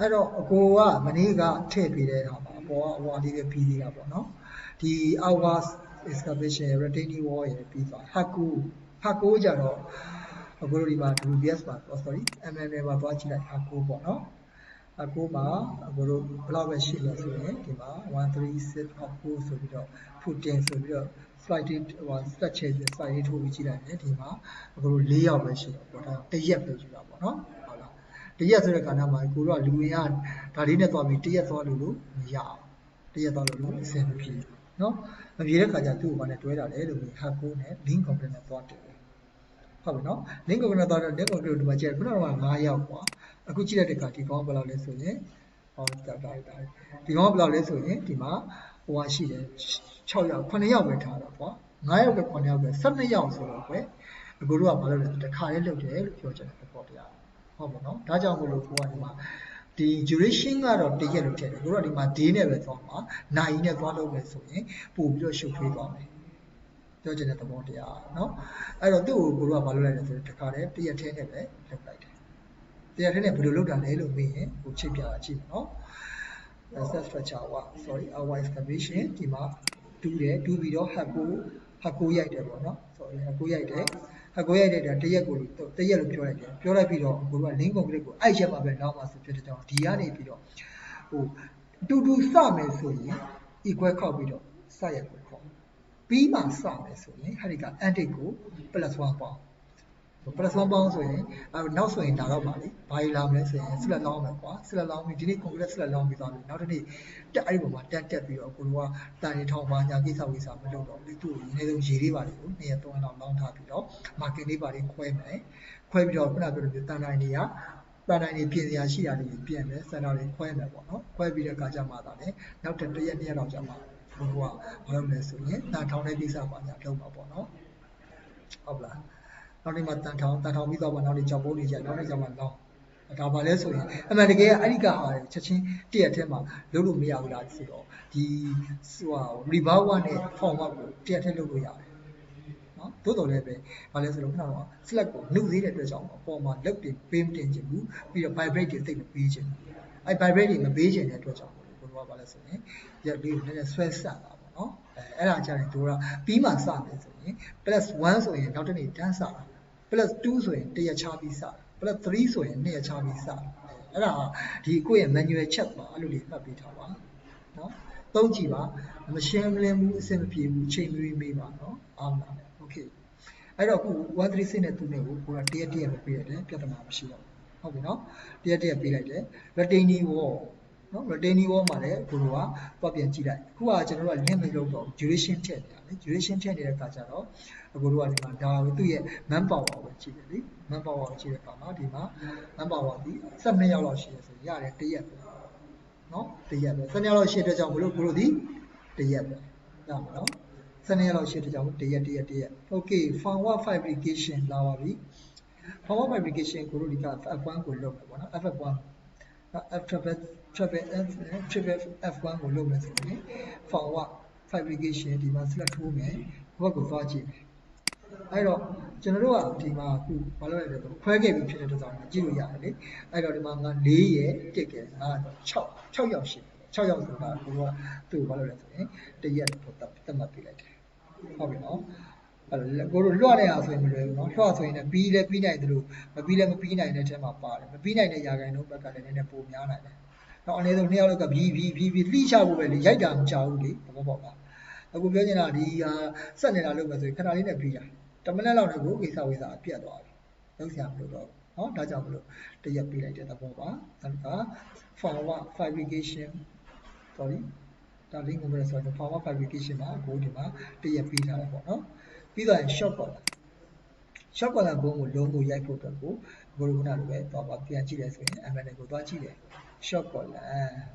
အဲ့တော့အကိုကမနေ့ကထည့်ပေးတဲ့ဟာမှာအပေါ်ကအဝါလေးပဲပြီးသေးတာပေါ့နော်ဒီ hours excavation retaining wall ရပြီးသွားဟာကိုကြတော့အကိုတို့ဒီမှာ WBS မှာ sorry MNL မှာသွားကြည့်လိုက်ဟာကိုပေါ့နော်ဟာကိုမှာအကိုတို့ဘယ်လောက်ပဲရှိလဲဆိုရင်ဒီမှာ136ဟာကိုဆိုပြီးတော့ footing ဆိုပြီးတော့ slide ဟို structure ပြီး slide ထိုးပြီးကြည့်လိုက်တယ်ဒီမှာအကိုတို့4ယောက်ပဲရှိတော့ပေါ့ဒါတရက်ပဲယူတာပေါ့နော်ဟုတ်လားတရက်ဆိုတဲ့ကဏ္ဍမှာကိုတို့ကလူဝင်ကဒါလေးနဲ့သွားပြီးတရက်သွားလို့မရအောင်တရက်သွားလို့အဆင်မပြေနော်မပြေတဲ့ခါကျသူ့ကိုဘာနဲ့တွဲတာလဲလို့ဟာကိုနဲ့ link component နဲ့သွားတယ်ဟုတ်ပြီနော် link component သွားတော့ link component ဒီမှာကြည့်ခုနက9ယောက်ကွာအခုကြည့်လိုက်တဲ့အခါဒီကောင်ကဘယ်လောက်လဲဆိုရင်ဟောဒါဒီကောင်ကဘယ်လောက်လဲဆိုရင်ဒီမှာဟိုဟာရှိတယ်6ယောက်9ယောက်ပဲထားတော့ကွာ9ယောက်ပဲ9ယောက်ပဲ12ယောက်ဆိုတော့ကွယ်အကိုတို့ကဘာလုပ်လဲတခါလေးလုပ်တယ်လို့ပြောချင်တယ်ပေါ့တရားဟုတ်ပါတော့ဒါကြောင့်မလို့ကိုကဒီမှာဒီ duration ကတော့တရက်လို့ထည့်တယ်ကိုတို့ကဒီမှာ day နဲ့ပဲသွားမှာနိုင်နဲ့သွားလုပ်မယ်ဆိုရင်ပို့ပြီးတော့ရှုပ်ထွေးသွားမယ်ပြောချင်တဲ့သဘောတရားเนาะအဲ့တော့သူ့ကိုတို့ကဘာလုပ်လိုက်လဲဆိုတော့တခါတည်းတရက်ထဲနဲ့ပဲလုပ်လိုက်တယ်တရက်ထဲနဲ့ဘယ်လိုလုပ်တာလဲလို့မေးရင်ကိုချိန်ပြတာကြည့်เนาะ set structure က sorry our excavation ဒီမှာတူးပြီးတော့ ဟကိုရိုက်တယ်ပေါ့เนาะ sorry ဟကိုရိုက်တယ်ဒါတရက်လို့ပြောလိုက်တယ်ပြောလိုက်ပြီးတော့ကိုတို့က link concrete ကိုအဲ့ချက်မှာပဲနောက်မှဆိုဖြစ်တဲ့ကြောင့်ဒီကနေပြီးတော့ဟိုတူစမယ်ဆိုရင် equal ခောက်ပြီးတော့စရက်ကိုခေါ်ပြီးမှစမယ်ဆိုရင်ဟာဒီက antic ကို +1 ပေါင်း +1 ပေါင်းဆိုရင်နောက်ဆိုရင်ဒါတော့ပါလေဘာကြီးလာမလဲဆိုရင်ဆက်လက်လောင်းမယ်ကွာဆက်လက်လောင်းပြီးဒီနေ့ concrete ဆက်လက်လောင်းပြီးသွားပြီနောက်တစ်နေ့တက်အဲ့ဒီပုံမှာတက်ပြီးတော့ကိုတို့ကတန်ရီထောင်ပါညာကိစ္စမလုပ်တော့ဘူးသူ့ကိုအနည်းဆုံးရေလေးပါလေကို2ရက်3ရက်လောက်လောင်းထားပြီးတော့ market လေးပါလေးခွဲမယ်ခွဲပြီးတော့ခုနပြောတဲ့တန်တိုင်းတွေပြင်စရာရှိတာတွေပြင်မယ်စံတော်တွေခွဲမယ်ပေါ့နော်ခွဲပြီးတဲ့အခါကျမှသာလေနောက်တစ်ရက်2ရက်လောက်ကြာမှကိုတို့ကဘာလုပ်လဲဆိုရင်တန်ထောင်တဲ့ကိစ္စပါညာလုပ်မှာပေါ့နော်ဟုတ်လားနောက်နေ့မှတန်ထောင်ပြီးတော့မှနောက်နေ့ကြောက်ပိုးနေကြနောက်နေ့ကျမှလောင်းဒါပါလဲဆိုရင်အမှန်တကယ်အဲ့ဒီကဟာချက်ချင်းတရက်ထဲမှာလုပ်လို့မရဘူးလားဆိုတော့ဒီဟို rebar one နဲ့ form one ကိုတရက်ထဲလုပ်လို့ရတယ်နော်တိုးတော်လည်းပဲဘာလဲဆိုတော့ခုနက slack ကိုနှုတ်သေးတဲ့အတွက်ကြောင့်အပေါ်မှာလက်တွေပေးမတင်ချင်ဘူးပြီးတော့ vibrate တွေသိပ်မပေးချင်ဘူးအဲ့ vibrate တွေမပေးချင်တဲ့အတွက်ကြောင့်ကိုတို့ကဘာလဲဆိုရင်ရက်လေးကိုနည်းနည်းဆွဲဆက်တာပေါ့နော်အဲ့ဒါကြရင်တို့ကပြီးမှစမယ်ဆိုရင် +1 ဆိုရင်နောက်တစ်နေ့တန်းစတာ+2 ဆိုရင်တရက်ချပြီးစတာ+3 ဆိုရင်2ရက်ချပြီးစတာအဲ့ဒါဒီကိုယ့်ရဲ့ manual check ပါအဲ့လိုလေးမှတ်ပေးထားပါနော်သုံးကြည့်ပါမရှင်းမလင်းဘူးအဆင်မပြေဘူးချိန်မေးပါနော်အားမလားโอเคအဲ့တော့အခု136နဲ့သူနဲ့ကိုကိုကတရက်ပဲပေးရတယ်ပြဿနာမရှိတော့ဟုတ်ပြီနော်တရက်ပေးလိုက်တယ် retaining wall နော် retaining wall မှာလည်းကိုတို့ကသွားပြန်ကြည့်လိုက်အခုကကျွန်တော်တို့က link မလုပ်တော့ duration ထည့်နေတာလေ duration ထည့်နေတဲ့အခါကျတော့ကိုတို့ကဒီမှာဒါသူ့ရဲ့ man power ကိုကြည့်တယ်လေ man power ကိုကြည့်တဲ့အခါမှာဒီမှာ man power ဒီ12ရောက်လောက်ရှိတယ်ဆိုရင်ရတယ်တရက်ပဲနော်တရက်ပဲ12လောက်ရှိတဲ့ကြောင့်မလို့ကိုတို့ဒီတရက်ပဲရမှာနော်12ရက်လောက်ရှိတဲ့ကြောင့်တရက်โอเค forward fabrication လာပါပြီ forward fabrication ကိုတို့ဒီက F1 ကိုလုပ်မယ်ပေါ့နော် F1 F1 ကိုလုပ်မယ်ဆိုရင် forward fabrication ဒီမှာ select ထိုးမယ်ဘက်ကိုသွားကြည့်မယ်အဲ့တော့ကျွန်တော်တို့ကဒီမှာအခုဘာလုပ်လိုက်လဲဆိုခွဲခဲ့ပြီးဖြစ်တဲ့အတွက်ကြောင့်ကြည့်လို့ရတယ်လေအဲ့တော့ဒီမှာငါ4ရဲ့1ကဲငါ6ရောက်ရှိ6ရောက်ဆိုတာကိုကသူ့ကိုဘာလုပ်လဲဆိုရင်တရက်ကိုသတ်မှတ်ပေးလိုက်တယ်ဟုတ်ပြီနော်အဲ့တော့ကိုတို့လွှတ်တဲ့အားဆိုရင်မလွယ်ဘူးနော်လွှတ်ဆိုရင်လည်းပြီးနိုင်တယ်လို့မပြီးနိုင်တဲ့အထဲမှာပါတယ်မပြီးနိုင်တဲ့ຢာခိုင်နှုန်းဘက်ကလည်းနည်းနည်းပိုများနိုင်တယ်တော့အနည်းဆုံး2ယောက်လောက်ကပြီးလှိချဖို့ပဲလေရိုက်တာမကြောက်ဘူးလေသဘောပေါက်လားအခုပြောချင်တာဒီဟာစက်နေတာလုပ်မယ်ဆိုရင်ခဏလေးနဲ့ပြီးတာ10မိနစ်လောက်နဲ့ကိုကိစ္စဝိစာပြတ်သွားပြီလုံးဆရာမလို့တော့เนาะဒါကြောင့်မလို့တရက်ပေးလိုက်တဲ့သဘောပါနောက်က forward fabrication sorry ဒါလေးငုံရဆိုတော့ forward fabrication မှာကိုဒီမှာတရက်ပေးထားတယ်ပေါ့เนาะပြီးတော့ short collar ဘုံကိုလုံးကိုရိုက်ဖို့အတွက်ကိုဘိုးကနာလိုပဲတော့ပြန်ကြည့်တယ်ဆိုရင် MNL ကိုသွားကြည့်တယ် short collar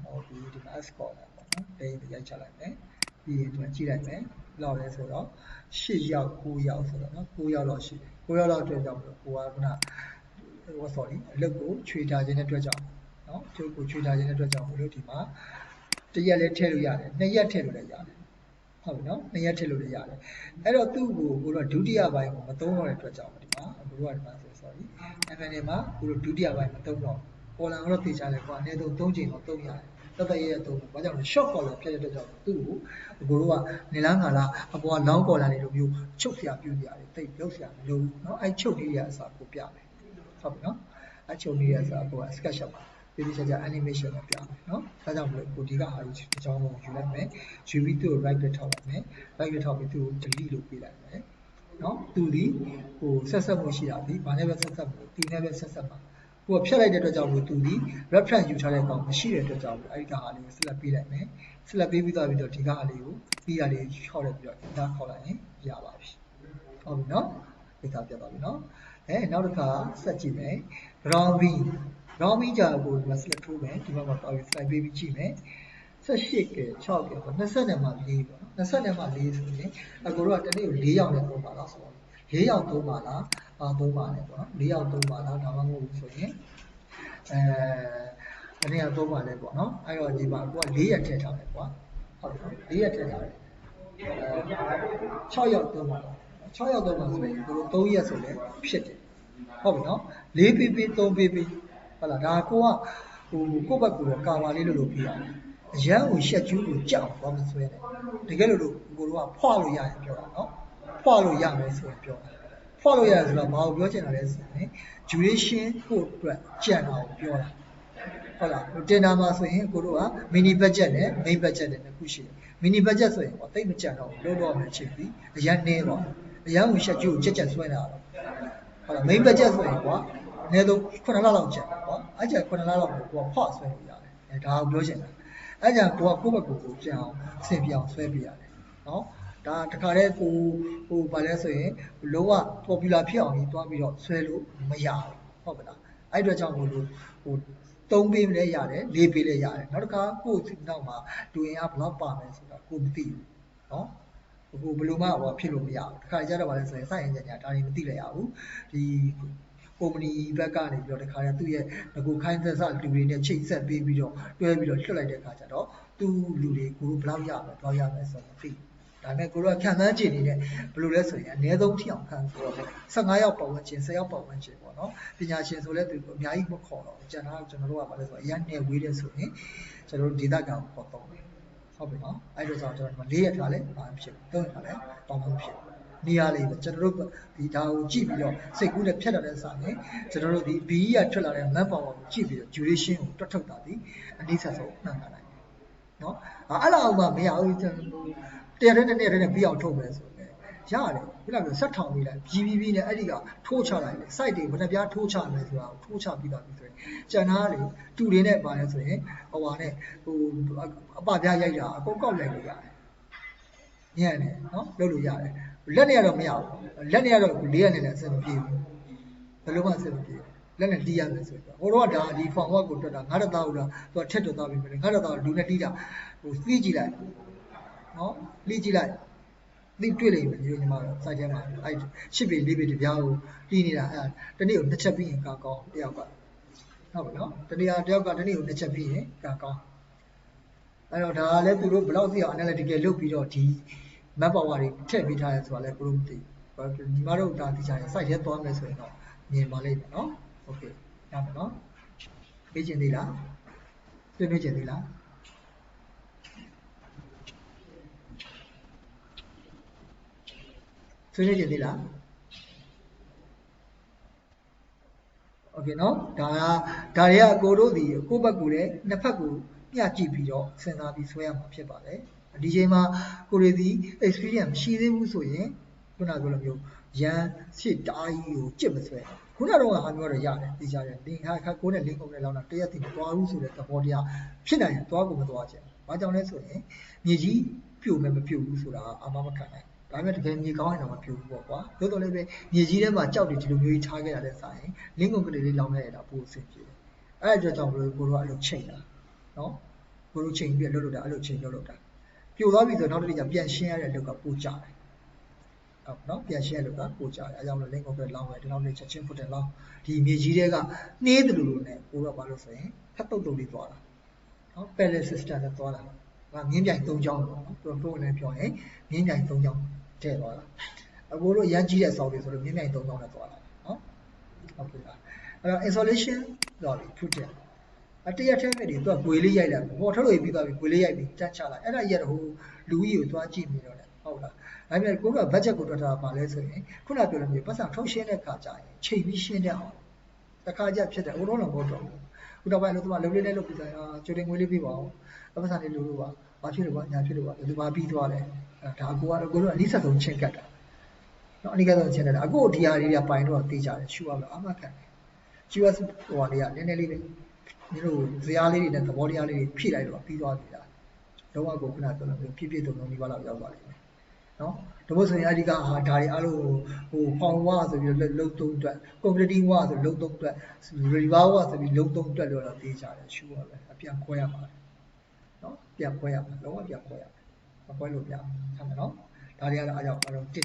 ဟောဒီမှာ S collar ပေါ့เนาะတိတ်ရိုက်ချလိုက်မယ်ပြီးရင်ဒီမှာကြည့်လိုက်မယ်လောက်လဲဆိုတော့8ရောက်9ရောက်ဆိုတော့เนาะ9ရောက်လောက်ရှိတယ်9ရောက်လောက်အတွက်ကြောင့်ကိုကခုနsorry အလုပ်ကိုခြွေထားခြင်းတဲ့အတွက်ကြောင့်เนาะကျုပ်ကိုခြွေထားခြင်းတဲ့အတွက်ကြောင့်ဘလို့ဒီမှာ1ရက်လဲထည့်လို့ရတယ်2ရက်ထည့်လို့လည်းရတယ်ဟုတ်ပြီเนาะ2ရက်ထည့်လို့လည်းရတယ်အဲ့တော့သူ့ကိုကိုတော့ဒုတိယပိုင်းကိုမသုံးတော့တဲ့အတွက်ကြောင့်ဒီမှာကိုကဒီမှာဆို sorry MNL မှာကိုတို့ဒုတိယပိုင်းမသုံးတော့ ပေါ်လာတော့တေချာလဲကွာအနည်းဆုံး3ချိန်တော့သုံးရတယ်တက်တက်ရဲ့သုံးဘာကြောင့်လဲ short collar ဖြစ်တဲ့အတွက်ကြောင့်သူ့ကိုအကိုတို့ကနေလားငါလားအပေါ်က long collar တွေလိုမျိုးချုပ်ဆရာပြူကြတယ်တိတ်လောက်ဆရာမလိုဘူးเนาะအဲ့ချုပ်နေရအစားကိုပြမယ်ဟုတ်ပြီเนาะအဲ့ချုပ်နေရအစားကို sketch ရှော့ပါဒီချာချာ animation နဲ့ပြမယ်เนาะဒါကြောင့်မလို့ကိုဒီကဟာကြီးအကြောင်းကိုယူလိုက်မယ်ယူပြီးသူ့ကို right ပဲထောက်လိုက်မယ် right ပဲထောက်ပြီးသူ့ကို delete လုပ်ပေးလိုက်မယ်เนาะသူဒီဟိုဆက်ဆက်မှုရှိတာဒီဘာနဲ့ပဲဆက်ဆက်မှုသူနဲ့ပဲဆက်ဆက်မှာဟိုဖြတ်လိုက်တဲ့အတွက်ကြောင့်မို့သူဒီ reference ယူထားတဲ့ကောင်မရှိတဲ့အတွက်ကြောင့်အဲ့ဒီကဟာလေးကို select ပေးလိုက်မယ် select ပေးပြီးသွားပြီးတော့ဒီကဟာလေးကိုပြီးတာလေးခေါက်လိုက်ပြီးတော့ဒါခေါက်လိုက်ရင်ရပါပြီဟုတ်ပြီเนาะဒီကပြတ်သွားပြီเนาะနောက်တစ်ခါဆက်ကြည့်မယ် ground beam ကြာကိုဒီမှာ select ထိုးမယ်ဒီမှာတော့ slide ပေးပြီးကြည့်မယ်18က6က20နဲ့မှ4ပေါ့နော်20နဲ့မှ4ဆိုရင်အကိုတို့ကတနေ့ကို4ယောက်နဲ့သုံးပါလားဆိုတော့4ယောက်သုံးပါလားသုံးပါနဲ့ပေါ့နော်4ယောက်သုံးပါလားဒါမှမဟုတ်ဘူးဆိုရင်တနေ့ကသုံးပါလဲပေါ့နော်အဲ့တော့ဒီမှာကိုက4ရက်ထည့်ထားတယ်ကွာဟုတ်တယ်4ရက်ထည့်ထားတယ်6ယောက်သုံးပါလား6ယောက်သုံးပါဆိုရင်ကိုတို့3ရက်ဆိုလဲဖြစ်တယ်ဟုတ်ပြီနော်4ပေးပေး3ပေးပေးဟုတ်လားဒါကိုကဟိုကိုယ့်ဘက်ကတော့ကာဝါလေးလို့ပြရတယ်အရန်ကိုရှက်ကျူးကိုကြောက်တော့မဆွဲနဲ့တကယ်လို့ကိုတို့ကဖွာလို့ရရင်ပြောတာနော်ဖွာလို့ရမယ်ဆိုရင်ပြောတာဖွာလို့ရတယ်ဆိုတော့ဘာကိုပြောချင်တာလဲဆိုရင် duration ကိုအတွက်ကြံတာကိုပြောတာဟုတ်လားတင်တာမှာဆိုရင်ကိုတို့က mini budget နဲ့ main budget နဲ့နှစ်ခုရှိတယ် mini budget ဆိုရင်ဟောတိတ်မကြံတော့လို့တော့မှချိန်ပြီးအရန်နေတော့အရန်ကိုရှက်ကျူးကိုကြက်ဆွဲတာတော့ဟုတ်လား main budget ဆိုရင်ကွာအနည်းဆုံး9လလောက်ကျန်တယ်ကွာအဲ့ကျန်9လလောက်ကိုကိုကဖွာဆွဲလို့ရတယ်ဒါကိုပြောချင်တာအဲ့ကြောင့်ကိုကကိုယ့်ဘက်ကိုပြန်အောင်အဆင်ပြေအောင်ဆွဲပြရတယ်နော်ဒါတခါတည်းကိုဟိုဘာလဲဆိုရင်လုံးဝ popular ဖြစ်အောင်ကြီးတွားပြီးတော့ဆွဲလို့မရဘူးဟုတ်ပါလားအဲ့အတွက်ကြောင့်မို့လို့ဟို3ပေးလည်းရတယ်4ပေးလည်းရတယ်နောက်တစ်ခါကိုယ့်နောက်မှာလူရင်အားဘယ်လောက်ပါမယ်ဆိုတာကိုမသိဘူးနော်ကိုဘယ်လိုမှဟောဖြစ်လို့မရဘူးတခါကြတော့ဘာလဲဆိုရင်စိုက်ရင်ကြညာဒါတွေမသိလည်းရဘူးဒီကုမ္ပဏီဘက်ကနေပြီးတော့တခါတည်းသူ့ရဲ့ငကိုခိုင်းသက်စလူတွေနဲ့ချိတ်ဆက်ပေးပြီးတော့တွဲပြီးတော့လွှတ်လိုက်တဲ့အခါကျတော့သူ့လူတွေကိုဘယ်လောက်ရမယ်တော့ရမယ်ဆိုတော့သိဒါပေမဲ့ကိုတို့ကခံစားကြည့်နေတယ်ဘယ်လိုလဲဆိုရင်အနည်းဆုံးထိအောင်ခံဆိုတော့15ယောက်ပတ်ဝန်းကျင်10ယောက်ပတ်ဝန်းကျင်ပေါ့နော်ပညာရှင်ဆိုလဲသူအများကြီးမခေါ်တော့ကျန်တာကျွန်တော်တို့ကဘာလဲဆိုတော့အရင်နယ်ဝေးတဲ့ဆိုရင်ကျွန်တော်တို့ဒေသခံကိုခေါ်တော့တယ်ဟုတ်ပြီနော်အဲ့လိုဆိုတော့ကျွန်တော်တို့4ရက်ထားလဲဘာဖြစ်3ရက်ထားလဲတောင်းမှဖြစ်နေရာလေးပဲကျွန်တော်တို့ဒီဒါကိုကြည့်ပြီးတော့စိတ်ကူးနဲ့ဖြတ်တဲ့စာနဲ့ကျွန်တော်တို့ဒီ B ကထွက်လာတဲ့ map power ကိုကြည့်ပြီးတော့ duration ကိုတွက်ထုတ်တာဒီအနည်းဆက်ဆုံးမှန်တာလိုက်နော်အဲ့လောက်မှမရဘူးကျွန်တော်တရားတဲ့နဲ့နဲ့ပြီးအောင်ထုတ်မယ်ဆိုရင်ရတယ်ခုနကဆက်ထောင်ပြီးလိုက်ပြီးနဲ့အဲ့ဒီကထိုးချလိုက်တယ် site တွေဘယ်နှပြားထိုးချမယ်ဆိုတာကိုထိုးချပြီးသားပြီဆိုရင်ကျန်တာလေတူတွေနဲ့ပါလဲဆိုရင်ဟိုဟာနဲ့ဟိုအပပြားရိုက်တာအကုန်ကောက်လိုက်လို့ရတယ်ညံ့တယ်နော်လုပ်လို့ရတယ်လက်နဲ့ကတော့မရဘူးလက်နဲ့ကတော့4ရက်နဲ့လည်းအဆင်မပြေဘူးဘယ်လိုမှအဆင်မပြေလက်နဲ့တီးရမယ်ဆိုတော့ဟိုတော့ဒါဒီ form work ကိုတွက်တာငါးတသားလို့သူကထက်တော့သားပြီငါးတသားလူနဲ့တီးတာဟိုသိကြည့်လိုက်နော်လှည့်ကြည့်လိုက်သိတွေ့လိမ့်မယ်ညီမတို့စိုက်ထဲမှာအဲ့8ပေ4ပေတပြားကိုတီးနေတာအဲ့တနေ့ကို2ချက်ပြီးရင်ကောင်းတယောက်ကဟုတ်ပါနော်တနေ့တယောက်ကတနေ့ကို2ချက်ပြီးရင်ကောင်းအဲ့တော့ဒါလည်းသူတို့ဘယ်လောက်သိအောင် analytical လုပ်ပြီးတော့ဒီ map power တွေထည့်ပေးထားရဲဆိုတာလည်းကိုတို့မသိဘူးညီမတို့ဒါသိချင်ရင် site ထဲသွားမယ်ဆိုရင်တော့မြင်ပါလိမ့်မယ်နော်โอเคရမယ်နော်သိချင်သေးလားသိချင်သေးလားဆွေးနွေးကြည့်သေးလားโอเคเนาะဒါတွေကအကိုတို့ဒီကိုယ့်ဘက်ကိုလည်းနှစ်ဖက်ကိုမျှကြည့်ပြီးတော့စဉ်းစားပြီးဆွဲရမှာဖြစ်ပါတယ်ဒီချိန်မှာကိုရီဒီ experience မရှိသေးဘူးဆိုရင်ခုနကလိုမျိုးရန်စစ်တားကြီးကိုကြစ်မဆွဲခုနကတော့ဟာမျိုးတော့ရတယ်သိကြတယ်လင်ခါကိုနဲ့လင်းကုန်နဲ့လောက်တာတရက်တည်းမသွားဘူးဆိုတဲ့သဘောတရားဖြစ်နိုင်ရင်သွားကိုမသွားချင်ဘာကြောင့်လဲဆိုရင်မြေကြီးပြိုမယ်မပြိုဘူးဆိုတာအာမမခံနိုင်ဒါပေမဲ့တကယ်မြေကောင်းရင်တော့မပြိုဘူးပေါ့ကွာသို့တော်လည်းပဲမြေကြီးထဲမှာကြောက်တယ်ဒီလိုမျိုးကြီးထားခဲ့ရတဲ့စာရင်လင်းကုန်ကလေးလေးလောင်းခဲ့ရတာပိုအဆင်ပြေတယ်အဲ့ဒါကြောင့်ကိုတို့ကအဲ့လိုချိန်တာနော်ကိုတို့ချိန်ပြီးလှုပ်လို့တာအဲ့လိုချိန်လှုပ်တာပြိုသွားပြီဆိုတော့နောက်တစ်နေ့ကျပြန်ရှင်းရတဲ့လောက်ကပိုကြတယ်ဟုတ်နော်ပြန်ရှင်းရတဲ့လောက်ကပိုကြတယ်အဲကြောင့်လည်းလင်းကုန်ကလောင်းမယ်ဒီနောက်နေ့ချက်ချင်းဖွတ်တယ်လောင်းဒီမြေကြီးတွေကနှေးတယ်လို့နဲ့ကိုတို့ကဘာလို့ဆိုရင်ဖတ်တုတ်တုတ်လေးသွားတာနော် parallel system နဲ့သွားတာငါမြင်းပြိုင်3ချောင်းပေါ့နော်သူတို့လည်းပြောရင်မြင်းပြိုင်3ချောင်းထည့်သွားတာအကိုတို့ရမ်းကြီးတဲ့ဆောက်တွေဆိုလို့မြင်းပြိုင်3ချောင်းနဲ့သွားတာနော်ဟုတ်ပြီလားအဲ့တော့ installation တော့ပြီ put တယ် အတရက်ထဲမဲ့တွေသူကဂွေလေးရိုက်လိုက်ပေါ်ထုတ်လို့ပြီးသွားပြီဂွေလေးရိုက်ပြီးတန်းချလိုက်အဲ့ဒါကြီးကတော့လူကြီးကိုသွားကြည့်နေတော့တယ်ဟုတ်လားဒါပေမဲ့ကိုကဘတ်ဂျက်ကိုတွက်ထားတာပါလဲဆိုရင်ခုနပြောလို့မျိုးပတ်စံထုတ်ရှင်းတဲ့ခါကြရင်ချိန်ပြီးရှင်းတဲ့အောင်တစ်ခါကြဖြစ်တယ်ဟိုတော့လည်းမဟုတ်တော့ဘူးခုတော့ပဲလို့သူကလုံလေးလေးလုပ်ပြီးသားကျိုတင်ငွေလေးပြီးပါအောင်ပတ်စံလေးလိုလို့ပါဘာဖြစ်လို့ပါညာဖြစ်လို့ပါဒီမှာပြီးသွားတယ်ဒါအကူကတော့ကိုတို့အနည်းဆက်ဆုံးချင်းကတ်တာနော်အနည်းဆက်ဆုံးချင်းတယ်အကူဒီဟာတွေကပိုင်တော့သိကြတယ်ရှူရလို့အမှတ်ခံတယ် QS ဟိုဟာလေးကနည်းနည်းလေးပဲဒီလိုဇာတ်လေးတွေနဲ့သဘောတရားလေးတွေဖြည့်လိုက်တော့ပြီးသွားပြီလားလုံးဝကိုခုနပြောလို့ပြည့်ပြည့်စုံစုံဒီဘက်လောက်ရောက်သွားလိမ့်မယ်နော်ဒါမို့ဆိုရင်အဓိကဟာဒါတွေအားလုံးဟိုဖောင်ဝါဆိုပြီးလုံသုံးအတွက် community ဝါဆိုလုံသုံးအတွက် river ဝါဆိုပြီးလုံသုံးအတွက်လို့တော့သိကြတယ်ရှူရပဲအပြန်ခွဲရမှာနော်ပြန်ခွဲရမှာလုံးဝပြန်ခွဲရမှာမခွဲလို့ပြဟုတ်မယ်နော်ဒါတွေကတော့အားကြောင့်အားလုံးတစ်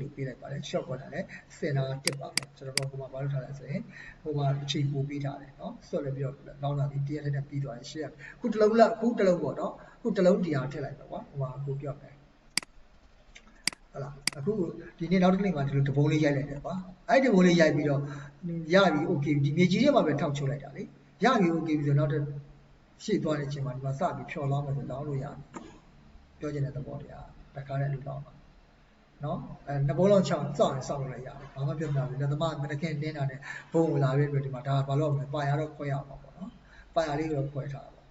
လို့ပေးလိုက်ပါတယ် short ပေါ်လာတယ်စင်တာတစ်ပါပဲကျွန်တော်တို့ဟိုမှာဘာလို့ထားလဲဆိုရင်ဟိုမှာအချိန်ပို့ပေးထားတယ်နော်ဆော့လည်းပြီးတော့လောင်းလာပြီးတရက်နဲ့ပြီးသွားရင်ရှေ့ခုတစ်လုံးလောက်ခုတစ်လုံးပေါ့နော်ခုတစ်လုံးဒီဟာထည့်လိုက်ပါကွာဟိုမှာကိုပြောမယ်ဟုတ်လားအခုဒီနေ့နောက်တစ်နေ့မှာဒီလိုတပုံးလေးရိုက်လိုက်တယ်ကွာအဲ့ဒီတပုံးလေးရိုက်ပြီးတော့ရပြီ okay ဒီမြေကြီးထဲမှာပဲထောက်ချုပ်လိုက်တာလေရပြီ okay ပြီးဆိုတော့နောက်တစ်ရှေ့သွားတဲ့အချိန်မှာဒီမှာစပြီးဖြော်လောင်းမယ်ဆိုလောင်းလို့ရတယ်ပြောချင်တဲ့သဘောတရားတခါတည်းလူလောင်းပါနော်နှစ်ဘုံလုံးချောင်းစောင့်ရင်စောင့်လို့လည်းရတယ်ဘာမှပြဿနာမရှိလက်သမားမနခင်တင်းတာနဲ့ဘုံဝင်လာပြီးတော့ဒီမှာဒါဘာလို့မလဲပါရတော့ခွဲရမှာပေါ့နော်ပါရလေးတော့ခွဲထားပါ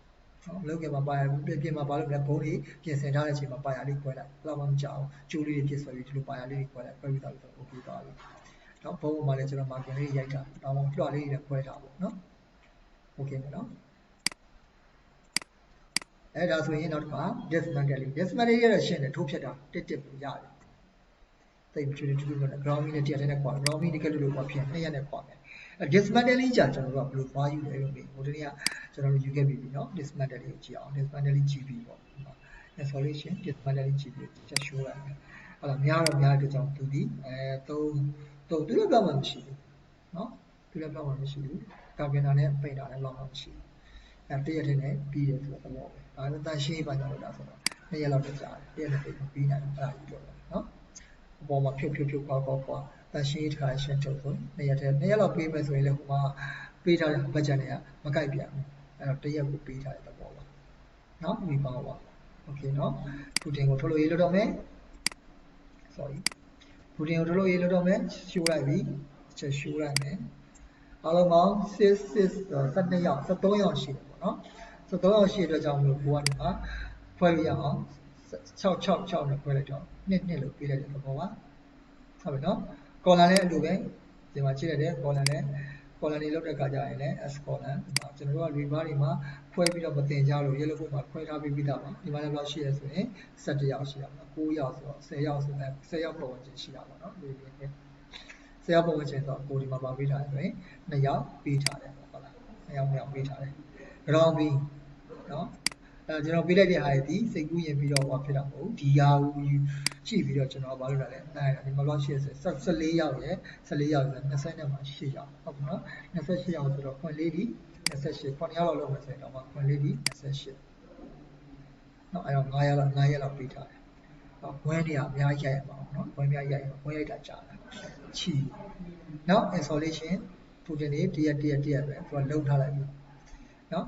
နော်လောက်ကမှာပါရပြင်မှာဘာလို့လဲဘုံလေးပြင်ဆင်ထားတဲ့အချိန်မှာပါရလေးခွဲလိုက်ဘယ်မှမကြောက်ကျိုးလေးတွေပြစ်ဆွဲပြီးဒီလိုပါရလေးတွေခွဲလိုက်ခွဲပြီးတော့ okay သွားပြီနော်ဘုံမှာလည်းကျွန်တော်မာကင်လေးရိုက်တာတောင်းအောင်လွှတ်လေးတွေခွဲထားပေါ့နော် okay နော်အဲ့ဒါဆိုရင်နောက်တစ်ခါ dismantling ရတော့ရှင်းတယ်ထိုးဖြတ်တာတစ်ပူရတယ်တိတ်ချူတူတူနဲ့ ground mean နဲ့တရားတဲ့ကွာ ground mean တကယ်လို့ဖြစ်2ရက်နဲ့ကွာမယ် dismantling ကြာကျွန်တော်တို့ကဘယ်လိုသွားယူလဲလို့မေးဟိုတနေ့ကကျွန်တော်တို့ယူခဲ့ပြီနော် dismantling ကိုကြည့်အောင် dismantling GB ပေါ့ installation dismantling GB ကိုချက် show လိုက်မယ်ဟုတ်လားများတဲ့ကြောင့်သူဒီသူလည်းပြောမှမရှိဘူးနော်သူလည်းပြောမှမရှိဘူးကာဗင်နာနဲ့ပိတ်တာလည်းလောက်မှမရှိဘူးတရက်ထဲနဲ့ပြီးတယ်ဆိုတော့တော့ပဲဒါလည်းတန်ရှင်းပါကြလို့လားဆိုတော့2ရက်လောက်ကြာတယ်တရက်နဲ့ပြီးနိုင်တယ်အဲ့ဒါကြီးပြောတယ်နော်အပေါ်မှာဖြုတ်ကွာတန်ရှင်းထားရှင်းထုတ်ဆို2ရက်လောက်ပေးမယ်ဆိုရင်လည်းဟိုမှာပေးထားတဲ့ဘတ်ဂျက်တွေကမကိုက်ပြန်ဘူးအဲ့တော့တရက်ကိုပေးထားတဲ့သဘောပါနော်ပြီးပါပါโอเคနော်ပူတင်ကိုထုတ်လို့ရေးလို့တော့မယ် sorry ပူတင်ကိုထုတ်လို့ရေးလို့တော့မယ်ရှိုးလိုက်ပြီချက်ရှိုးလိုက်မယ်အားလုံးပေါင်း12ယောက်13ယောက်ရှိတယ်ပေါ့နော်13ယောက်ရှိတဲ့အတွက်ကြောင့်မလို့ကိုကနေမှာဖွဲလို့ရအောင်6နဲ့ဖွဲလိုက်တော့2လို့ပေးလိုက်တဲ့သဘောပါဟုတ်ပြီနော်ကော်လန်လည်းအလိုပဲဒီမှာကြည့်ရတယ်ကော်လန်တွေလောက်တဲ့အခါကျရင်လည်း S ကော်လန်ကျွန်တော်တို့က river တွေမှာဖွဲပြီးတော့မတင်ကြလို့ yellow book မှာဖွဲထားပြီးသားပါဒီမှာလည်းဘယ်လောက်ရှိရဲဆိုရင်17ယောက်ရှိရမှာ9ယောက်ဆိုတော့10ယောက်ဆိုရင်10ယောက်ပတ်ဝန်းကျင်ရှိတာပေါ့နော်10ယောက်ပတ်ဝန်းကျင်ဆိုတော့ကိုဒီမှာပါပေးထားတယ်ဆိုရင်2ယောက်ပေးထားတယ်ဟုတ်လား2ယောက်ပေးထားတယ် ground beam နော်ကျွန်တော်ပေးလိုက်တဲ့ဟာတွေဒီစိတ်ကူးရင်ပြီးတော့ဟောဖြစ်တာမဟုတ်ဘူးဒီဟာကိုကြည့်ပြီးတော့ကျွန်တော်ဘာလုပ်လာလဲဒီမှာလောက်ရှိရဆို14ယောက်ရယ်14ယောက်ဆို20နဲ့မှာ8ယောက်ဟုတ်ပြီနော်28ယောက်ဆိုတော့ခွန်လေးဒီ28 9ယောက်လောက်လုပ်မယ်ဆိုရင်တော့ခွန်လေးဒီ28နော်အဲ့တော့9ယောက်လောက်ပေးထားတယ်ဝဲနေရအများကြီးရိုက်ရမှာနော်ဝဲအများကြီးရိုက်ဝဲရိုက်တာကြာတယ်ချီနော် installation ပူတင်နေတရက်ပဲသူကလုံထားလိုက်ပြီနော်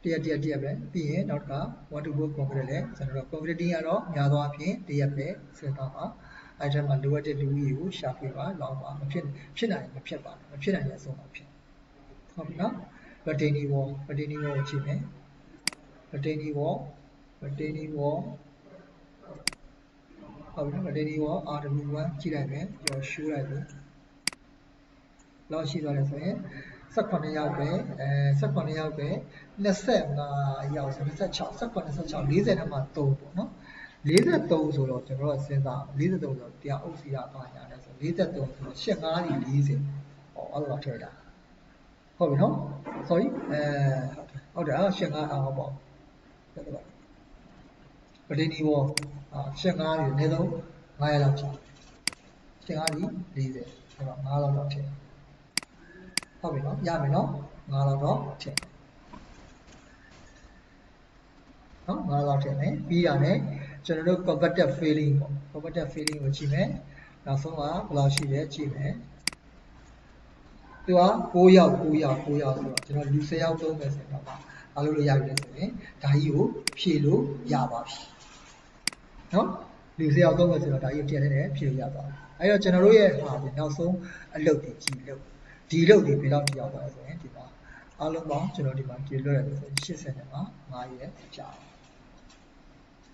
တရက်ပဲပြီးရင်နောက်က one to go concrete လဲကျွန်တော်တို့ concrete ကတော့များသောအားဖြင့်တရက်ပဲစဉ်းစားပါအဲ့ဒါမှလိုအပ်တဲ့လူကြီးကိုရှာဖွေပါလောင်းပါမဖြစ်နိုင်မဖြစ်ပါမဖြစ်နိုင်တဲ့အဆုံးမှာဖြစ်ဟုတ်ပြီနော် retaining wall ကိုကြည့်မယ် retaining wall ဟုတ်ပြီနော် retaining wall RW1 ကြည့်လိုက်မယ်ကျွန်တော် show လိုက်ပြီလောက်ရှိသွားတယ်ဆိုရင်18ယောက်ပဲ18ယောက်ပဲ25ယောက်ဆို26 40နဲ့မှ3ပေါ့နော်43ဆိုတော့ကျွန်တော်တို့စဉ်းစား43ဆိုတော့တရားအုပ်စီရပါညာလဲဆို43ဆိုတော့85ဒီ40ဟောအဲ့လိုထည့်တာဟုတ်ပြီနော် sorry ဟုတ်တယ်85ဟုတ်ပေါ့ဟုတ်တယ်ပါပဒိနီဘော85ဒီအနည်းဆုံး900လောက်ချ85ဒီ40အဲ့တော့9လောက်တော့ထည့်ဟုတ်ပြီနော်ရမယ်နော်9လောက်တော့ထည့်နော်9လောက်ထည့်မယ်ပြီးတာနဲ့ကျွန်တော်တို့ compacted filling ပေါ့ compacted filling ကိုကြည့်မယ်နောက်ဆုံးကဘယ်လောက်ရှိလဲကြည့်မယ် သူက9ရောက်9ရောက်9ရောက်ဆိုတော့ကျွန်တော်လူ10ရောက်သုံးမယ်ဆိုတော့အားလို့ရပြီလဲဆိုရင်ဒါကြီးကိုဖြည့်လို့ရပါပြီနော်လူ10ရောက်သုံးမယ်ဆိုတော့ဒါကြီးကိုတင်နေတယ်ဖြည့်လို့ရသွားပြီအဲ့တော့ကျွန်တော်တို့ရဲ့ဟာဒီနောက်ဆုံးအလုပ်တွေကြည့်လို့ဒီလုပ်တွေဘယ်လောက်ထိရောက်သွားလဲဆိုရင်ဒီမှာအားလုံးပေါင်းကျွန်တော်ဒီမှာကြည့်လို့ရတယ်ဆိုရင်80နဲ့မှာ9ရက်ကြာ